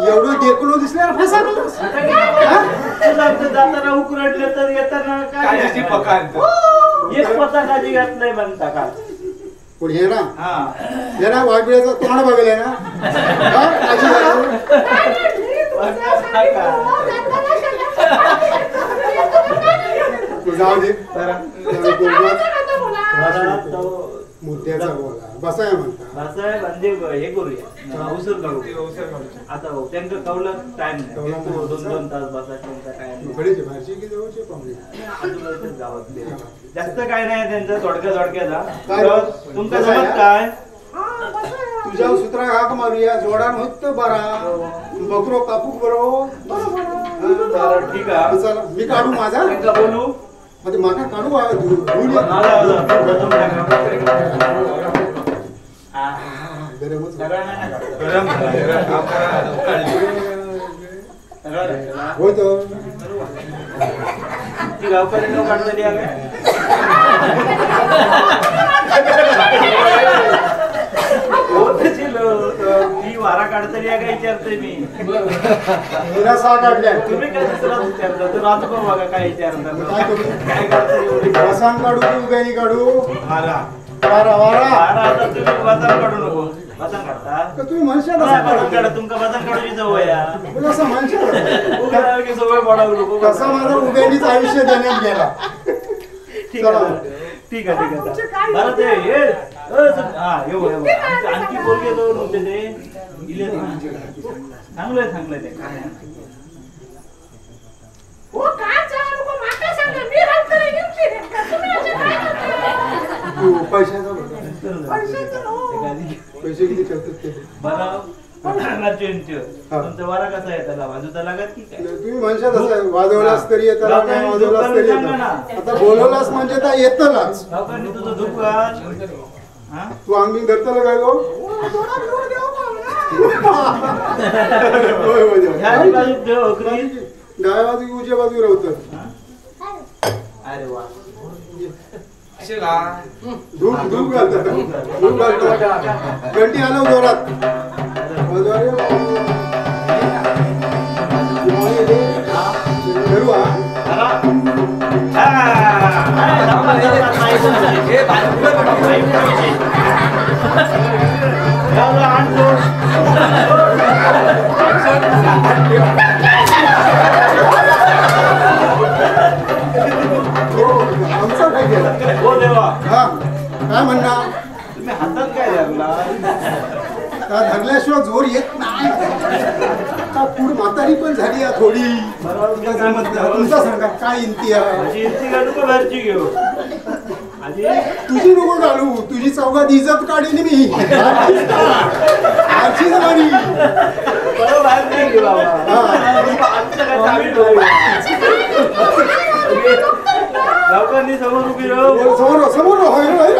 एवढं देखलो दिसल्यावर फसाकलंस
तुला तर जाताना उकरडलं तर येताना काय
काळीची पकान
एक पता काजी घातलंय म्हणता का
पण हे ना
हा
हे ना वाघबिळ्याचं तोंड बघले ना हा? काळजी घालून. तू जाऊ दे मुद्द्याचा बोला बसाय म्हणता
भासाहेब म्हणजे हे करूया उशीर काढू आता हो त्यांना कवलं टाइम नाही दोन तास बसायचं काय नाही.
कडेचे बाहेरचे की जवळचे पाहुणे
आजूबाजूच्या गावातले जास्त काय नाही त्यांचं थोडक्याचा
काय?
तुमचं जमत काय
तुझ्या सूत्रा हाक मारूया जोडान होत बरा बकरो कापूक बरो
बरं, ठीक आहे
चला मी काढू माझा
त्यांना बोलू
मध्ये माका काढू धुवून ये.
आला, आला.
गरमच
गरम
होय तो
ती गावकरी न काढलेली आहे ती वारा काढतली आहे काय विचारतोय मी
हिला सहा काढल्या
तुम्ही काय दुसरा विचारलं तर राजू बघा काय विचारलं
काय करू
काय करतोय एवढी
वसान काढू की उभ्यानी काढू
वारा
वारा वारा
वारा आता तुम्ही वजन काढू नको वजन काढता
का तुम्ही म्हणशात
काय
असं
वजन काढा
काढू?
तुमका वजन काढूची सवय आहे
तुम्ही असं म्हणशात
उभं राहा की सवय पडावं नको
कसा माझा उभ्यानीच आयुष्य देण्यात गेला
ठीक आहे ठीक आहे ठीक आहे बरं ते हे हा येऊ येऊ आणखी बोलगे दोन होते ते इले चांगलंय ते काय
तू पैशाचा पैसे किती ठेवतात ते
बरं तुमचा वारा कसा आहे त्याला बाजूचा लागत की काय
तुम्ही म्हणशात असं वाजवलास तरी येतं नाही वाजवलास तरी येतं आता बोलवलास म्हणजे तर येतलाच
गावकऱ्यांनी तुझं दुकान हा
तू अंगी धरतलं काय गो होय होय
ह्या बाजू ठेव अकरी
डाव्या बाजू उजव्या बाजू राहतात
अरे वा
धूप धूप घालतात धूप घालतात घंटी आलो जोरात करू आमचा काय केला
हो देवा
हा काय म्हणणार
तुम्ही हातात काय धरला
का धरल्याशिवाय जोर येत नाही का पुढ म्हातारी पण झाली आहे थोडी तुमचा सांगा काय इंती आहे
माझी इतकी गाडू का बाहेरची घेऊ आधी
तुझी नको घालू तुझी चौघात इज्जत काढीन मी आजची जमानी
बरोबर बाहेर नाही घेऊ बाबा आमचं काय चावी गावकऱ्यांनी समोर उभी राहू
समोर समोर होय होय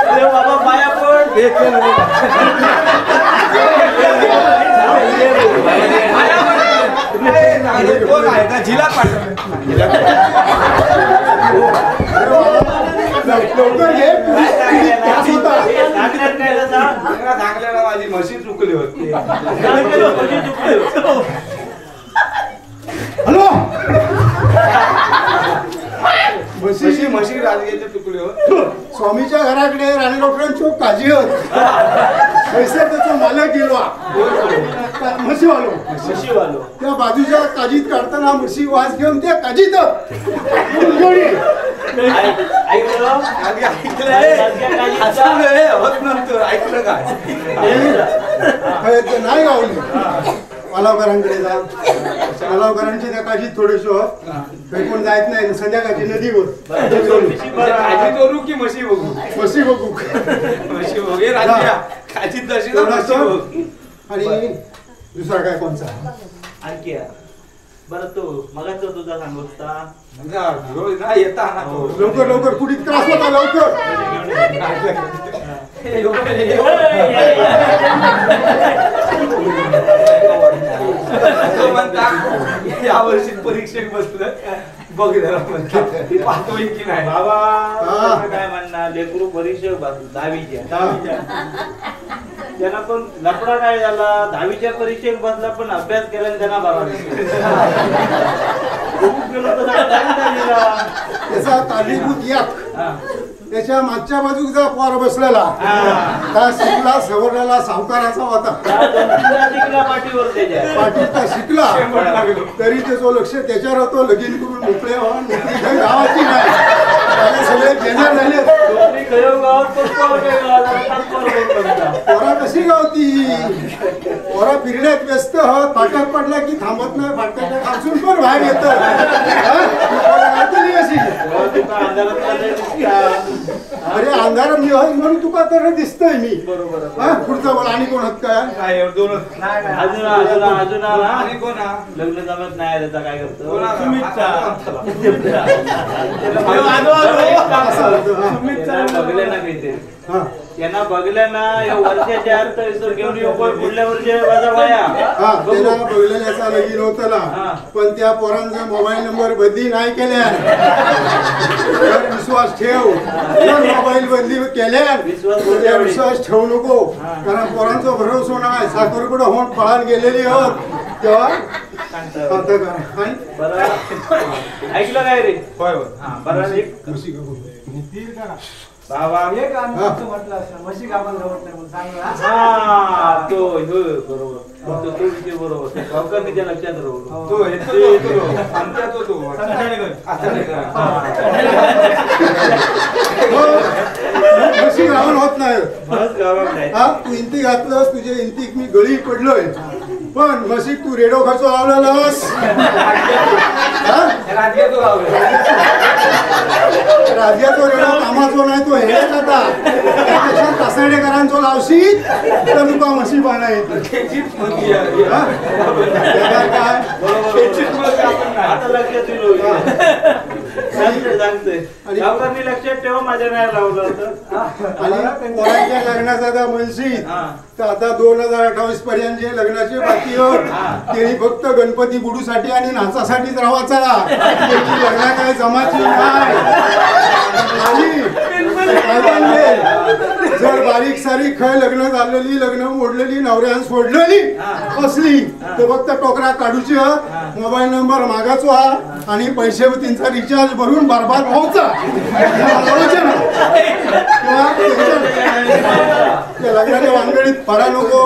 अरे बाबा पाया पड
लवकर ये त्रास होता
माझी म्हशी चुकली होती
हॅलो
म्हशी म्हशी राजगीरच्या तुकडे होत
स्वामीच्या घराकडे राणी डॉक्टरांची काळजी होत पैसे त्याचा मालक गेलो म्हशी वालो
म्हशीवालो
त्या बाजूच्या काजीत काढताना म्हशी वास घेऊन त्या काजीत नाही गावली मालावकरांकडे जा मालावकरांची त्या काजीत थोडेसे होत काही कोण जायत नाही संध्याकाळची नदीवर
काजी करू की म्हशी बघू
म्हशी बघू
म्हशी बघू हे राजा काजी तशी ना
तेवढा
म्हशी
सण.
बघू
आणि दुसरा काय कोणचा
आणखी बरं तो मगाच तुझा सांगता
रोज ना येता ना तो.
लवकर लवकर कुठे त्रास होता लवकर
तो म्हणता या वर्षी परीक्षेत बसलं बघ जरा म्हणता ती पाहतोय की नाही
बाबा
हा.
तुम्ही काय म्हणणार लेकरू परीक्षेत दहावीच्या त्यांना पण लफडा काय झाला 10वीच्या परीक्षेत बसला पण अभ्यास केला आणि त्यांना बारा
त्याचा कारणीभूत याक त्याच्या मागच्या बाजूचा पोर बसलेला त्या शिकला सवरलेला सावकाराचा होता
पाठीवर त्याच्या
पाटील शिकला तरी त्याचं लक्ष त्याच्यावर होतं लगीन करून मोकळे व्हा नोकरी काही गावाची नाही त्याला सगळे बेजार झाले
नोकरी खरं गावात पण
पोरा कशी गावती पोरा फिरण्यात व्यस्त होत फाटक पडला की थांबत नाही फाटकाच्या खालसून पण बाहेर येत अरे अंधारात मी आहे म्हणून तुका तर दिसतोय मी बरोबर पुढचा बोला आणि कोण होत काय
काय एवढं दोन
अजून
आणि कोण हा?
लग्न जमत नाही त्याचा काय करतो
कोण हा?
असं होतं, हा.
बघले ना काही ते
हा
त्यांना बघल्या ना या वर्षाच्या आत थंयसर घेऊन येऊ पळय पुढल्या वर्षी माझा बाया
हा त्याला बघलेल्याचा लगीन होतं ना पण त्या पोरांचा मोबाईल नंबर बदली नाही केल्या तर विश्वास ठेव जर मोबाईल बदली केल्या तर विश्वास ठेवू नको कारण पोरांचा भरोसा नाही साखरपुडा होऊन पळायला गेलेली आहोत तेव्हा आता करा आणि
बरं ऐकलं काय रे
होय होय
हा बरं एक बाबा
एक आम्ही म्हटलं असं म्हशी गावाला जवळ नाही म्हणून सांगला
हा तो हो बरोबर तो विषय बरोबर गावकऱ्यांच्या लक्षात राहू
तो येतो आमच्या तो
म्हशी गावन होत नाही
बस गावात नाही
हा तू इंती घातलंस तुझे इंतीक मी गळी पडलोय पण म्हशी तू रेडो खर्च लावलेलास
राज्यातो
राज्याचो रेडो कामाचो नाही तो हेच आता त्यापेक्षा तासडेकरांचो लावशी तर तुका म्हशी पाहणं येते हा? त्याला काय
आता लक्षात येईल सांगते गावकऱ्यांनी लक्षात ठेवा माझ्या नाही लावलं होतं
आणि पोरांच्या लग्नाचा आता म्हणशी तर आता 2028 पर्यंत जे लग्नाचे बाकी होत ते फक्त गणपती बुडूसाठी आणि नाचासाठीच राहायचा त्याची लग्न काय जमाची नाही काय म्हणले? जर बारीक सारीक खय लग्न झालेली लग्न मोडलेली नवऱ्यान सोडलेली असली तर फक्त टोकरा काढूची मोबाईल नंबर मागाचो हा आणि पैसे त्यांचा रिचार्ज भरून बरबाद व्हायचा त्या लग्नाच्या वानगडीत पडा नको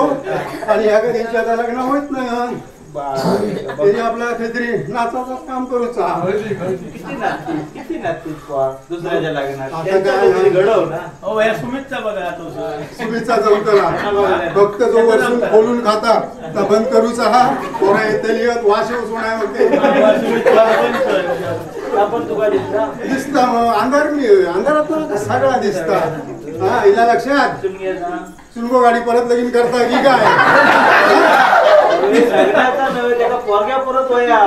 आणि ह्या त्यांच्या आता लग्न होत नाही त्याने आपला काहीतरी नाचाचा काम करूचा
किती नाचतील दुसऱ्याच्या लग्नात
आता
त्यांच्या
काय
घरी घडव ना
हो या सुमितचा बघा तो
सुमीचा चौकला फक्त जो वरसून खोलून खाता तर बंद करूचा हा पोरा येतली वाश येऊ सोडा
आपण तुका दिसता
दिसता मग अंधारात सगळा दिसता हा हिला लक्षात सुनगो गाडी परत लगीन करता की काय
लग्नाचा नव्हे त्याला पोरग्या परत वया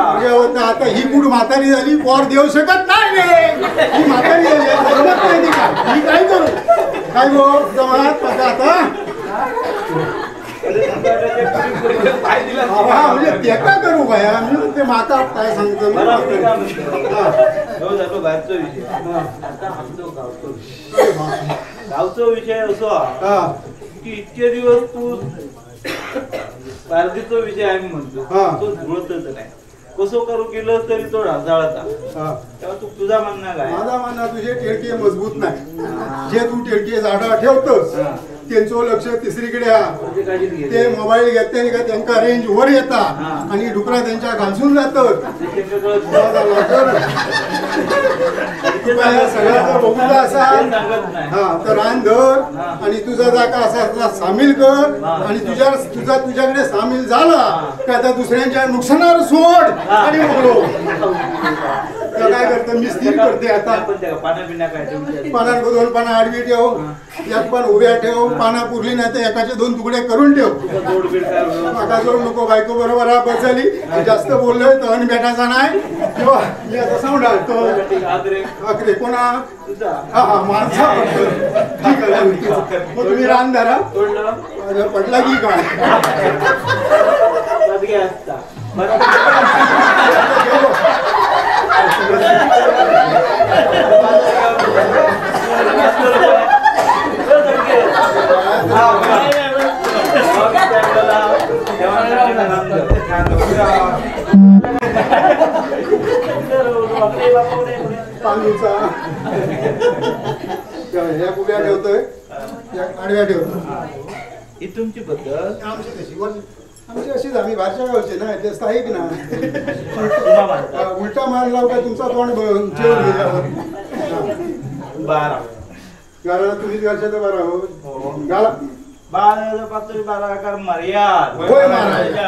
आता ही कुठ म्हातारी झाली पोर देऊ शकत नाही रे ही म्हातारी झाली जमत नाही ती काय ही काय करू काय गो जमात आता म्हणजे ते काय करू काय मी ते माता काय सांगतो
झालो बाहेरचा विषय आता आमचा गावचा विषय असो की इतके दिवस तू पारदीचा विषय आम्ही म्हणतो तो जुळतच नाही कसं करू केलं तरी तो ढासळता तेव्हा तू तुझा म्हणणं काय
माझा म्हणणं तुझे टिळके मजबूत नाही जे तू टिळके झाडा ठेवतोस त्यांचं लक्ष तिसरीकडे ते मोबाईल घेतले का त्यांना रेंज वर येता आणि डुकरा त्यांच्या घालसून जातात सगळ्याचा बघूचा असा हा तर रान धर आणि तुझा जागा असा सामील कर आणि तुझ्याकडे सामील झाला का आता दुसऱ्यांच्या नुकसानावर सोड आणि मोकळो काय करतो मी स्थिर करते आता पानात दोन पानं आडवी ठेव एक पण उभ्या ठेव पाना पुरली नाही तर एकाचे 2 तुकडे करून ठेव माका जोड नको बायको बरोबर हा बसली जास्त बोललोय तर भेटायचा नाही किंवा मी आता सांगणार तो आखरे कोणा हा हा माणसा ठीक आहे मग तुम्ही रान धरा पडला की काय ह्या उभ्या ठेवतोय आडव्या ठेवतो
ही तुमची पद्धत
आमची कशी आमची अशीच आम्ही बाहेरच्या गावचे ना ते स्थायिक ना उलटा मार लाव का तुमचा तोंड जेवण गेल्यावर
बारा
घराला तुम्हीच घरच्या तर बरा हो घाला
12 पातळी 12 कर मर्याद
होय महाराज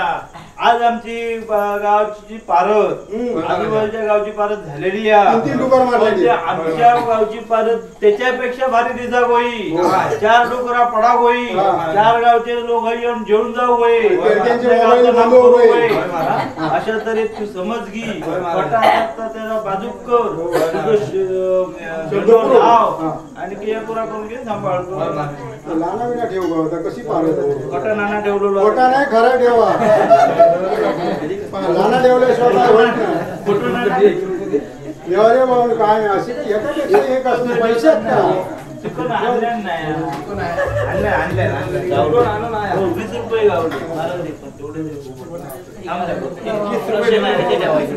आज आमची गावची पारत आजूबाजूच्या गावची पारत झालेली आहे
3 डुकर मारले
आमच्या गावची पारत त्याच्यापेक्षा भारी दिसा गोई 4 डुकरा पडा गोई 4 गावचे लोक येऊन जेवून जाऊ गोई अशा तरी तू समज घी त्याला बाजूक कर लाव आणि किया पुरा करून घे सांभाळतो.
लहान विना ठेव गं, आता कशी पाहतो
खोटा नाना ठेवलेलो.
खोटा नाही खरा ठेवा. लहान ठेवल्याशिवाय काय होत नाही.
खोटं नाना
रे बाबा काय अशी एकापेक्षा एक असते पैशात का
चिकन आणलं नाही. आणलं 20 रुपये गावले. मला दे पण तेवढे दे. 21 रुपये नाही ठेवायचे.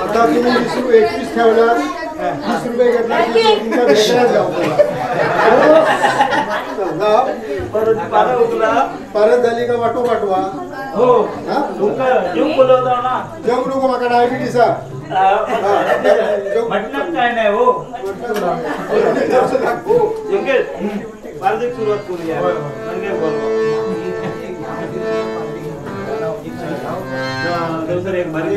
आता तुम्ही 21 ठेवला 20 रुपये घेतला की तुमचा भेटलाच गाव
परत पारा उगला.
परत झाली का वाटो पाठवा.
हो जेवून बोलवता ना.
जेवू नको माका डायबिटीस
म्हटलं काय नाही हो. जिंकेल बारदेक सुरुवात करूया. म्हणजे बोल एक भारी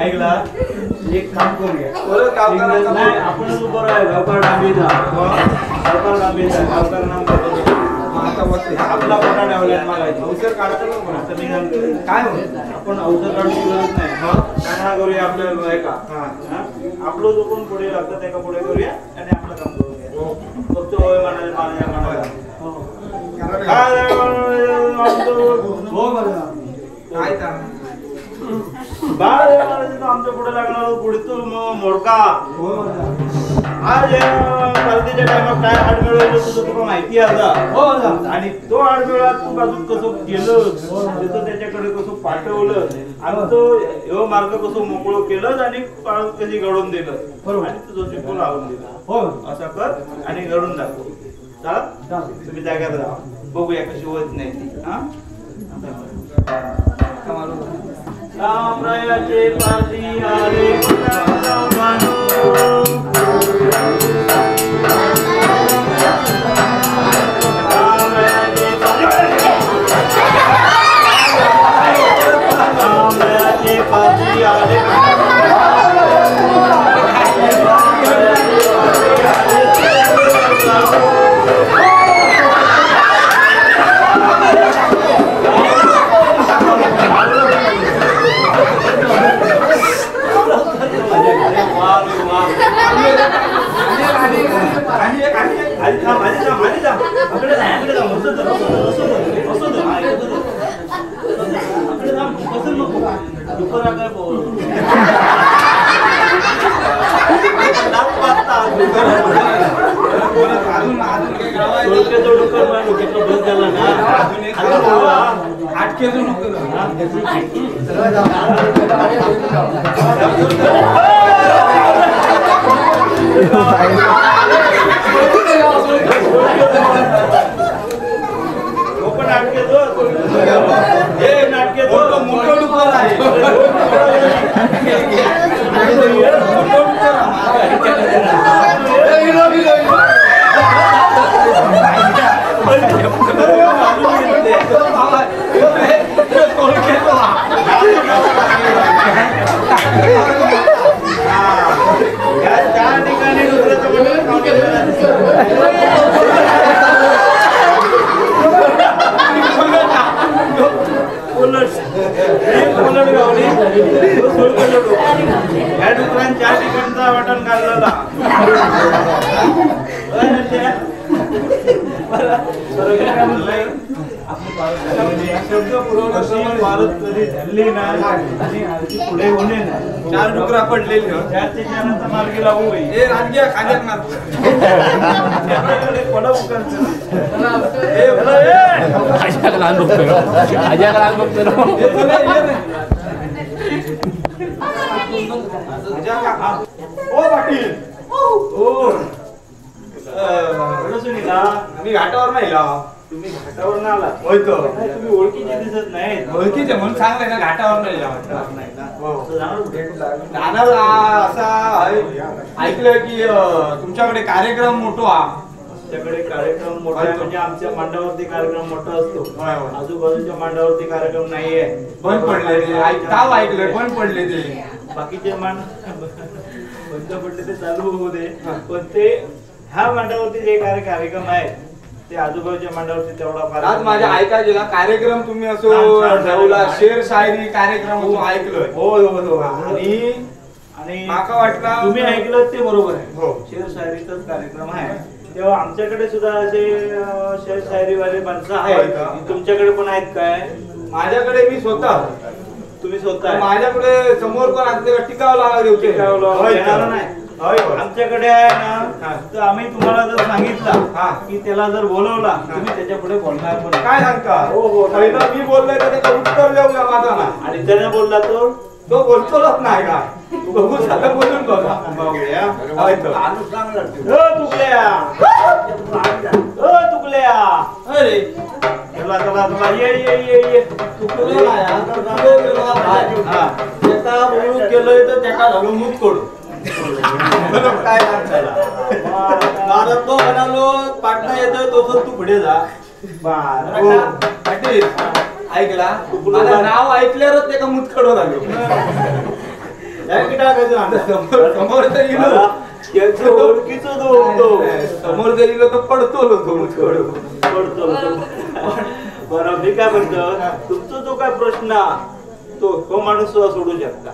ऐकला एक काम करूया. आपणच उभं राहा. गावकार डांबीचा गावकार डांबीचा गावकार नाम आपला कोणा ठेवला मागायचं अवसर काढतो काय आपण अवसर काढूची गरज नाही. काय करूया आपल्याला ऐका आपलं जो कोण पुढे लागतं त्याला पुढे करूया आणि आपलं काम करूया. फक्त होय म्हणाले बाळ आमच्या पुढे लागणार पुढे तू मोडका. आज स्पर्धेच्या टायमात काय आड मिळवलं तुझं तुला माहिती आता. आणि तो आड मिळवा तू बाजू कसं केलं तिथं त्याच्याकडे कसं पाठवलं आणि तो ह्यो मार्ग कसं मोकळं केलं आणि पाळ कशी घडवून दिलं आणि तुझं चिकून लावून दिलं. असं कर आणि घडून दाखव. चला तुम्ही जाग्यात राहा. बघूया कशी होत नाही ती. रामरायाचे पारधी आले रामरायाचे पारधी आले भारत कधी झाली नाही आणि आजची पुढे होणे नाही.
4 डुकरा पडलेली हो.
त्याचे ज्ञानाचा मार्गी लागू होईल.
हे रानग्या खांद्यात मारतो.
त्याच्याकडे पडा उकरतो.
ओ पाटील
ओ सुनीला
आम्ही घाटावर नाही लाव.
तुम्ही घाटावर ना आला.
होय तो.
नाही, तुम्ही ओळखीचे दिसत नाहीत.
ओळखीचे म्हणून सांगलंय ना घाटावर नाही लाव.
नाही ना. असं जाणार कुठे?
जाणार असा ऐकलं की तुमच्याकडे कार्यक्रम मोठा
आमच्याकडे कार्यक्रम मोठा आहे म्हणजे आमच्या मांडावरती कार्यक्रम मोठा असतो.
होय, होय.
आजूबाजूच्या मांडावरती कार्यक्रम नाहीये.
बंद पडले ते गाव ऐकलंय बंद पडले ते.
बाकीचे मांड बंद पडले ते चालू होऊ दे. पण ते ह्या मांडावरती जे कार्यक्रम आहेत ते आजूबाजूच्या मांडावरती तेवढा
आज माझ्या ऐकायचे ना कार्यक्रम तुम्ही असो ठेवला शेर शायरी कार्यक्रम असो ऐकलोय.
हो हो हो.
आणि माका वाटला
तुम्ही ऐकलं ते बरोबर आहे.
हो.
शेर शायरीचाच कार्यक्रम आहे. तेव्हा आमच्याकडे सुद्धा असे शेर शायरीवाले माणसं आहेत. तुमच्याकडे पण आहेत काय?
माझ्याकडे मी स्वतः
तुम्ही स्वतः
माझ्याकडे समोर पण आता टिकावं
येणार नाही. आमच्याकडे आहे ना तर आम्ही तुम्हाला जर सांगितलं की त्याला जर बोलवला तुम्ही त्याच्या पुढे बोलणार पण
काय सांगता?
हो हो.
पहिलं मी बोललोय तर त्याचं उत्तर देऊ द्या माझा ना.
आणि त्याने बोलला तो
बोलतोच नाही का? बघू झालं बोलून बघा.
बघूया.
होय तो.
तुकल्या
अरे
चला चला चला ये ये ये ये
त्याचा बोलून केलंय तर त्याला झालो मूत कोड. काय तो म्हणालो पाटणा येतोय तोच तू पुढे जा. पाटील ऐकला माझं नाव ऐकल्यावरच ते का मुतखडो झालो. समोर जर गेलो
ओळखीचं होतो.
समोर जर गेलो तर पडतो होतो मुतखडो
पडतो. बरं मी काय म्हणतो तुमचा जो काय प्रश्न तो तो माणूस सुद्धा सोडू शकता.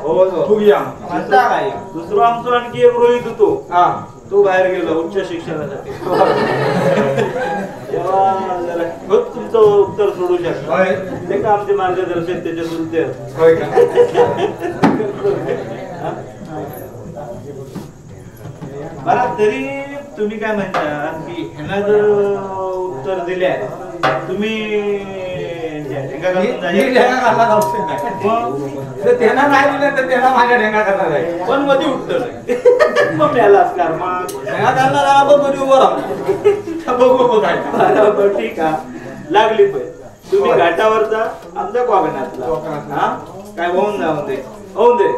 हो म्हणता काय
दुसरं आमचं आणखी एक रोहित होतो. तो बाहेर गेला उच्च शिक्षणासाठी. तेव्हा जरा तुमचं उत्तर सोडू शकता. ते का आमचे मार्गदर्शक त्याच्या चुलते. बरं तरी तुम्ही काय म्हणता की ह्यांना जर उत्तर दिले तुम्ही
त्यांना नाही दिलं तर त्यांना माझ्या ढेंगा करणार आहे.
पण मध्ये उत्तर मग मिळालाच कार मग
त्यांना पण मध्ये उभं राहतो. बघू काय
बरं ठीक आहे लागली पण तुम्ही घाटावरचा आमच्या कोकणातला काय होऊन जाऊन दे होऊन दे.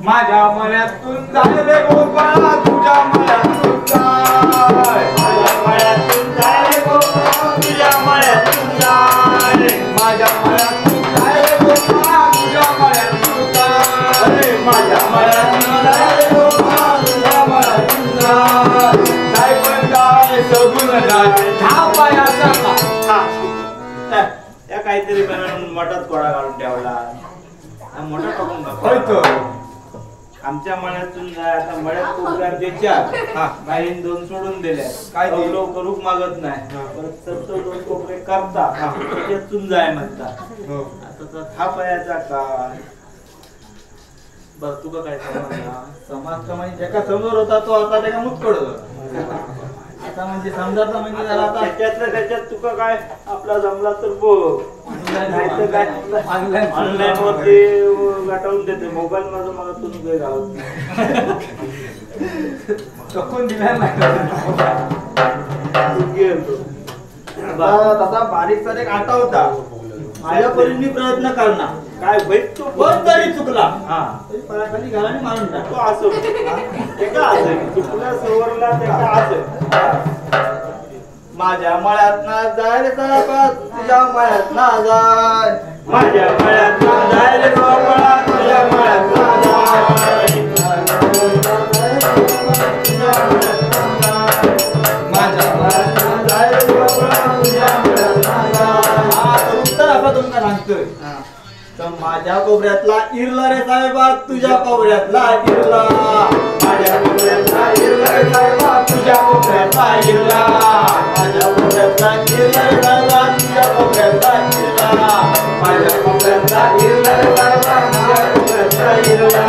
माझ्या मनातून झाले गोपाळा तुझ्या मनातून जाय.
माझ्या मळ्यातून जाय गोपाळा तुझ्या मळ्यातून जाय.
माझ्या मनातून झाले गोपाळा तुझ्या मनातून जाय.
माझ्या मळ्यातून जाय गोपाळा तुझ्या मळ्यातून जाय.
काय पण गाय सगुण गाय धापायाचा
त्या काहीतरी मठात कोडा घालून ठेवला मोठा टाकून
होय तो.
आमच्या मळ्यातून आता मळ्यात प्रोग्राम द्यायच्या बाईन 2 सोडून दिल्या. काय लोक करूक मागत नाही. परत 2 कोपरे करता त्याच्यातून जाय म्हणतात. आता तर थापायाचा काय बरं तुका काय
समाज म्हणजे ज्याका समोर होता तो आता त्याला मुतखड आता म्हणजे समजायचं म्हणजे जरा आता
त्याच्यात तुका काय आपला जमला तर बोल नाही तर काय ऑनलाईन वरती गाठवून देते. मोबाईल माझा मला तुम्ही गावत
चकून दिला नाही.
तसा बारीक एक आटा होता. माझ्या परीने प्रयत्न करणार काय बैठ तो पण तरी चुकला तरी पायाखाली घाला आणि मारून टाक. तो असं ते का असं चुकला सवरला ते का असं. माझ्या मळ्यात ना जाय रे साहेबा तुझ्या मळ्यात ना जाय. माझ्या मळ्यात ना जाय रे गोपाळा तुझ्या मळ्यात ना जाय. माझ्या मळ्यात ना जाय रे गोपाळा तुझ्या मळ्यात ना जाय.
उत्तर असं तुमका सांगतोय.
माझ्या कोपऱ्यातला इरला रे साहेबा तुझ्या कोपऱ्यातला इरला माझ्या कोपऱ्यातला इरला रे साहेबा तुझ्या कोपऱ्यातला इरला माझ्या कोपऱ्यातला इरला रे साहेबा तुझ्या कोपऱ्यातला इरला माझ्या कोपऱ्यातला इरला रे साहेबा तुझ्या कोपऱ्यातला इरला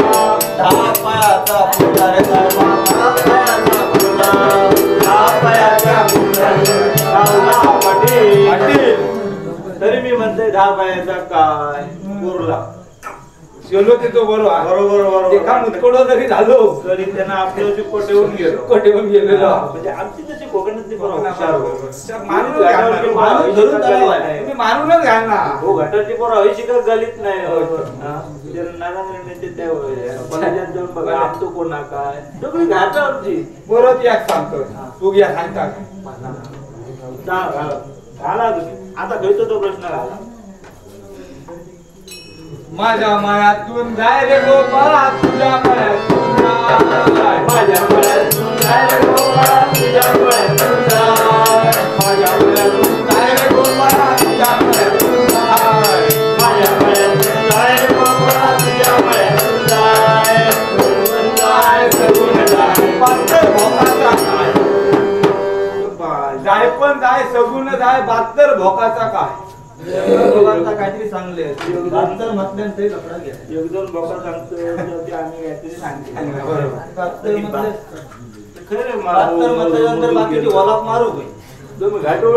दहा पायाचा फुला रे साहेबा दहा पायाचा फुला दहा पायाचा फुला पाटील तरी मी म्हणते 10 पायाचा काय उरला
गेलो ते तो बरोबर
बरोबर
एका मुतकडो जरी झालो
तरी त्यांना आपलं कोटेहून गेलो
कोटेहून गेलेलो
म्हणजे आमची तशी कोकणातली बरोबर हुशार होती.
मारून धरून तुम्ही मारूनच घ्या ना
हो घाटाची पोरं हवी शिकत गलीत नाही हा. ते नारायणचे त्या कॉलेजात जाऊन बघा आमचं कोणा काय सगळी घाटावरची
बरोबर याक सांगतो तू या सांगता
घाला तुम्ही आता खेळतो तो प्रश्न घाला
माझ्या मळ्यातून जाय रे गोपाळा तुझ्या मळ्यातून जाय
माझ्या मळ्यातून जाय रे गोपाळा तुझ्या मळ्यातून जाय
माझ्या मळ्यातून जाय रे गोपाळा तुझ्या मळ्यातून जाय
माझ्या मळ्यातून जाय रे गोपाळा तुझ्या मळ्यातून जाय
सगुण जाय पातळ भोकाचा काय जाय पण जाय सगुण जाय बहात्तर भोकाचा काय
काहीतरी चांगले बहात्तर म्हटल्यानं ते कपडा घ्या
एक दोन बोका सांगतो ते आम्ही काहीतरी सांगतो खरं
बहात्तर म्हटल्यानंतर बाकीची वलाप मारू होईल
तुम्ही घाटोळ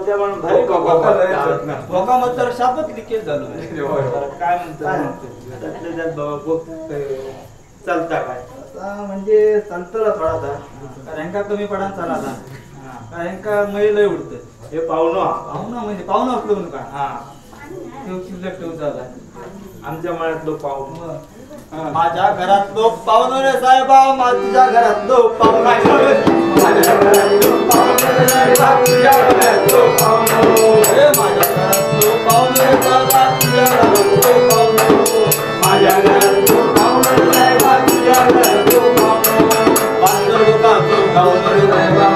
त्या म्हणून भारी
भोका म्हटल्यावर शापच लिकेज झालो
काय म्हणतात त्यात बाबा चालता काय
म्हणजे चालतला थोडासा रँका कमी पडा चालाला रँका मैल उडत
हे पाहुणं
पाहुणा म्हणजे पाहुणा असलो म्हणून का
हा
शिल्लक ठेवचा
आमच्या मळ्यातलो पाहुणं
माझ्या घरातलो पाहुणा रे साहेबा माझ्या घरातलो पाहुणा
माझ्या घरातलो पाहुणा रे साहेबा तुझ्या घरातलो पाहुणा
रे माझ्या घरातलो पाहुणा रे साहेबा तुझ्या घरातलो पाहुणा
माझ्या घरातलो पाहुणा रे साहेबा तुझ्या घरातलो पाहुणा
पाहुणा लोकांचो पाहुणा रे साहेबा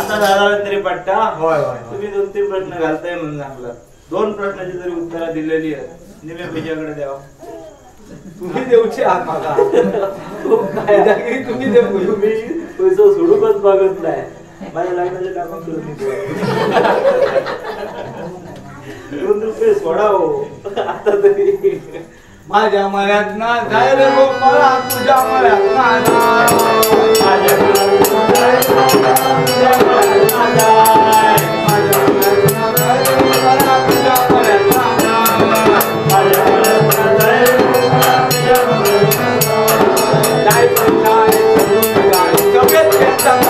आता झाला तरी पट्टा तुम्ही 2-3 प्रश्न घालताय म्हणून सांगला 2 प्रश्नाची जरी उत्तरं दिलेली आहेत निम्या पैशाकडे द्यावा
तुम्ही देऊचे आहात मला काय जागी तुम्ही देऊ
तुम्ही पैसा सोडूनच बघत नाही माझ्या लग्नाच्या कामात करून 2 रुपये सोडा हो आता तरी
माझ्या मळ्यात ना जाय रे गोपाळा तुझ्या मळ्यात ना माझ्या मळ्यात ना जाय रे गोपाळा तुझ्या मळ्यात ना माझ्या मळ्यात ना जाय रे गोपाळा तुझ्या मळ्यात ना माझ्या मळ्यात ना जाय रे गोपाळा तुझ्या मळ्यात ना जाय पण जाय जाय सगळेच घेतात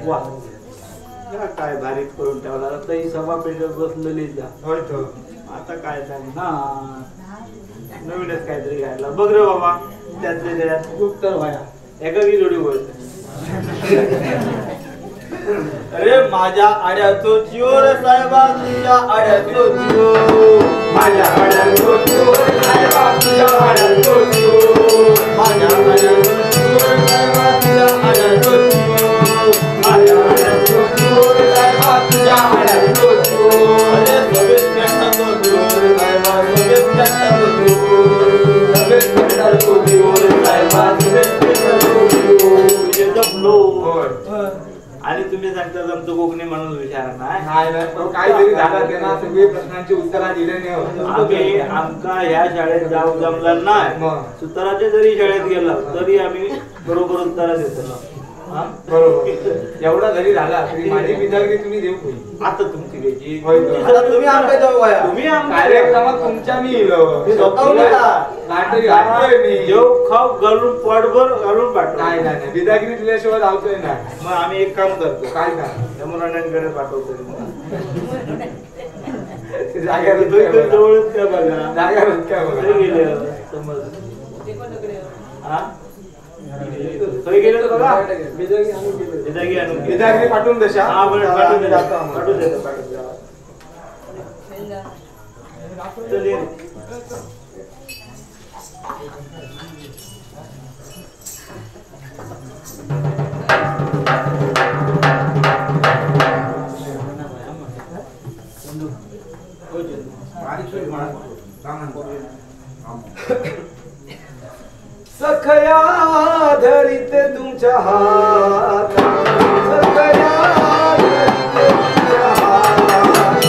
वा काय भारीच करून ठेवला आता ही सभा पेटत बसलेली जा आता काय सांग ना नवीनच काहीतरी घ्यायला बघ रे बाबा त्यातले त्यात खूप तर व्हाया एकाकी जोडी होईल
अरे माझ्या आड्याचो जिओ रे साहेबा तुझ्या आड्याचो जिओ
माझ्या आड्याचो जिओ रे साहेबा तुझ्या आड्याचो जिओ
माझ्या आड्याचो जिओ रे साहेबा तुझ्या आड्याचो जिओ
माझ्या आड्याचो जिओ रे साहेबा तुझ्या आड्याचो जिओ
अरे सगळेच कष्टाचो जिओ रे साहेबा सगळेच कष्टाचो जिओ
सगळेच कष्टाचो जिओ रे साहेबा सगळेच कष्टाचो जिओ
म्हणजे जपलो
होय
आणि तुम्ही सांगता आमचं कोकणी म्हणून विचार नाही
नाही पण काहीतरी झालं ते ना सगळी प्रश्नांची उत्तरा दिले नाही
आम्ही आमका ह्या शाळेत जाऊ जमला नाही
मग.
सुताराच्या जरी शाळेत गेला तरी आम्ही बरोबर उत्तरा देतो
बरोबर एवढा जरी झाला तरी माझी विचारगी तुम्ही देऊ होईल
आता तुमची घ्यायची
होय तर.
आता तुम्ही आमच्या जवळ वया
तुम्ही आमच्या
कार्यक्रमात तुमच्या मी
मी स्वतःहून येता.
नाटक घालतोय मी
जेव खाऊ घालून पोटभर घालून पाठव
नाही नाही नाही विदागिरी दिल्याशिवाय धावतोय नाही
मग आम्ही एक काम करतो
काय काय
त्या मुलांकडे पाठवतो
जाग्यावर
जवळच त्या बघा
जाग्यावर काय
कुठे
बघा
गेले समज हा खय गेले तर बघा विदागी आणून घे.
विदागिरी पाठवून दशा
हा बरं पाठवून दे
जातो आम्ही.
पाठवून देतो पाठवून दे चल ये.
सखया धरित तुमच्या हातात सखया धरित तुमच्या हातात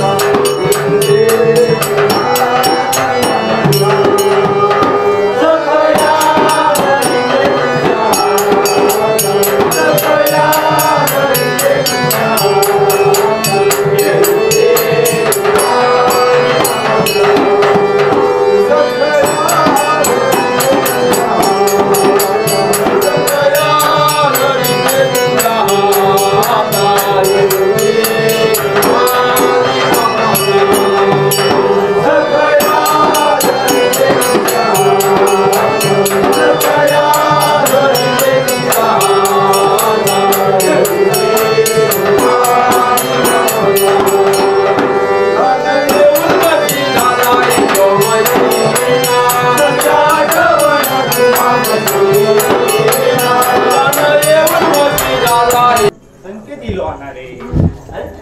संकेत दिलो अनारे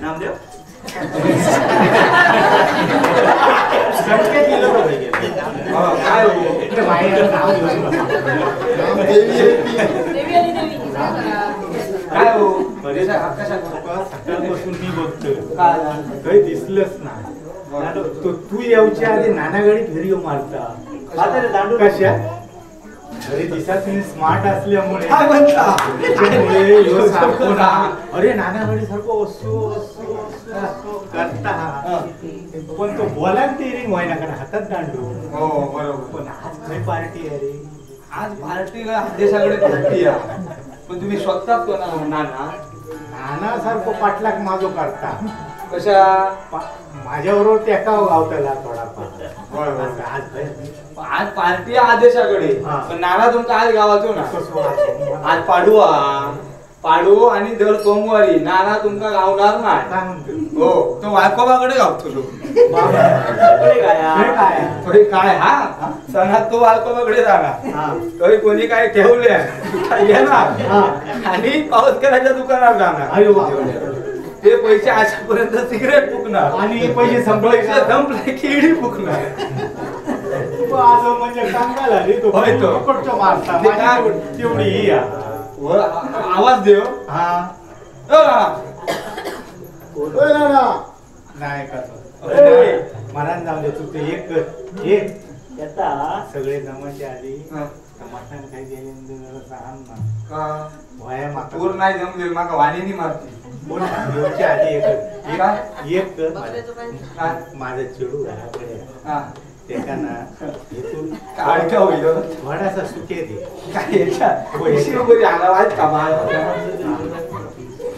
नामदेव संकेत दिलो काय काय हो सकाळपासून मी बघतोय काही दिसलंच नाही तू येऊच्या आधी नानागडी फेरी मारता कशा अरे दिसात स्मार्ट असल्यामुळे
काय म्हणता
अरे नानागडी सारखं असो करता पण तो बोला तेरी व्हायना कारण हातात दांडू
हो बरोबर
पण आज काही पार्टी आहे रे
आज पार्टीला देशाकडे पार्टी आहे पण तुम्ही स्वतःच कोणा नाना
नाना सारखं पाठलाग माझो करता
कशा
माझ्याबरोबर त्या का गावताला थोडाफार
आज पार्टी आहे आदेशाकडे
हा.
पण नाना तुमचा आज गावातून आहे. आज पाडू आणि दर सोमवारी नाना तुमका गावणार नाही
काय म्हणतो
हो तो वाळकोबाकडे गावतो
काय
काय हा सणात तो वाळकोबाकडे जाणार तरी कोणी काय ठेवले येणार आणि पाऊस करायच्या दुकानात जाणार ते पैसे आशापर्यंत सिगरेट फुकणार
आणि पैसे संपले
संपले किडी फुकणार
म्हणजे सांगायला रे तो
होय तो.
फुकटचं मारता
ते काय?
माझी तेवढी ही आहे.
आवाज देव
हा नाही का मला जाऊ दे तू ते एक कर एक सगळे जमाच्या आधी टमाटर काही गेले सांग ना भया माता
पूर नाही जमले माका वाणीनी मारती
बोल येऊच्या आधी एक कर माझं चिडू घराकडे त्याका ना हेतून
काय का होईल
वडाचा सुके दे
काय याच्यात पैसे वगैरे आला आहेत का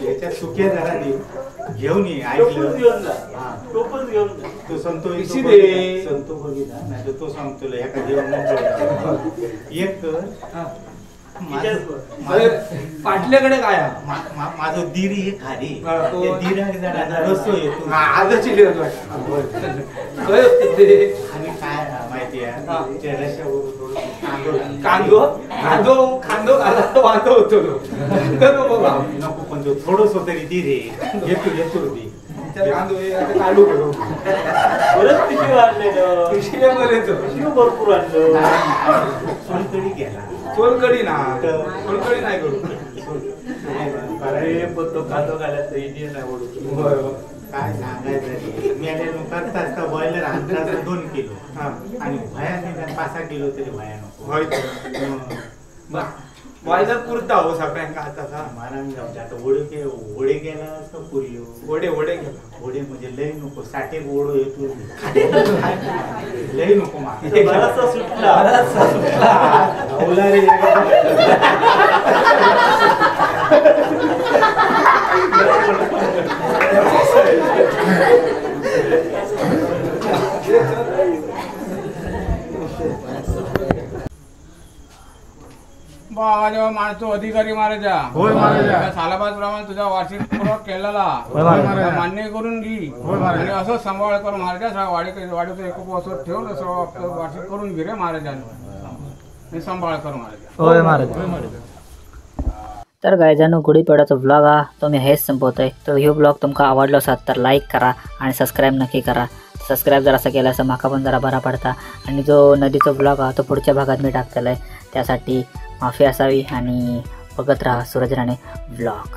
याच्यात सुके जरा दे घेऊन ये ऐकलं तो संतो
पिशी दे.
संतो बघितला नाही तर तो सांगतो ह्याका जेवण एक कर
पाटल्याकडे काय
माझं दिरी हे खाली
तो-
दिराक जरा रसो येतो
आजची
आणि काय माहिती
हा.
आहे त्या रश्यावरून
खांदो घाला वांदो होतो
नको पण तो थोडस तरी दे रे येतो दे
कांदो काढू करू
परत किती वाढले भरपूर आणलं सोलकडी गेला
सोलकडी ना सोलकडी नाही करू
अरे पण तो कांदो घालायचा इंडियन आवडतो काय सांगायचं मेले करता असता बॉयलर आणता 2 किलो आणि भया निदान 5-6 किलो तरी भया नको
बॉयलर पुरता हो सगळ्यांका आता
महाराज जाऊच्या आता ओढे गेला असं पुरलो
वडे गेला
ओढे म्हणजे लय नको 60 ओढो येतो लय नको
जेव्हा मानतो अधिकारी महाराजा
होय महाराजा.
सालाबाद प्रमाणे तुझा वार्षिक पूर्वक केलेला
होय महाराजा.
मान्य करून घे
होय महाराजा.
आणि असं सांभाळ कर महाराजा वाढीचं एक असं ठेवून असं वार्षिक करून घे रे महाराजांनी सांभाळ कर महाराजा
होय महाराज.
तर गायजानो गुढीपाडवाचो व्लॉग हा तो मी हेच संपवतोय. तर ह्यो ब्लॉग तुमका आवडलो असात तर लाईक करा आणि सबस्क्राईब नक्की करा. सबस्क्राईब जर असं केलं असं म्हाका पण जरा बरा पडता. आणि जो नदीचो ब्लॉग हा तो पुढच्या भागात मी टाकतलो आहे. त्यासाठी माफी असावी आणि बघत राहा सूरज राणे ब्लॉग.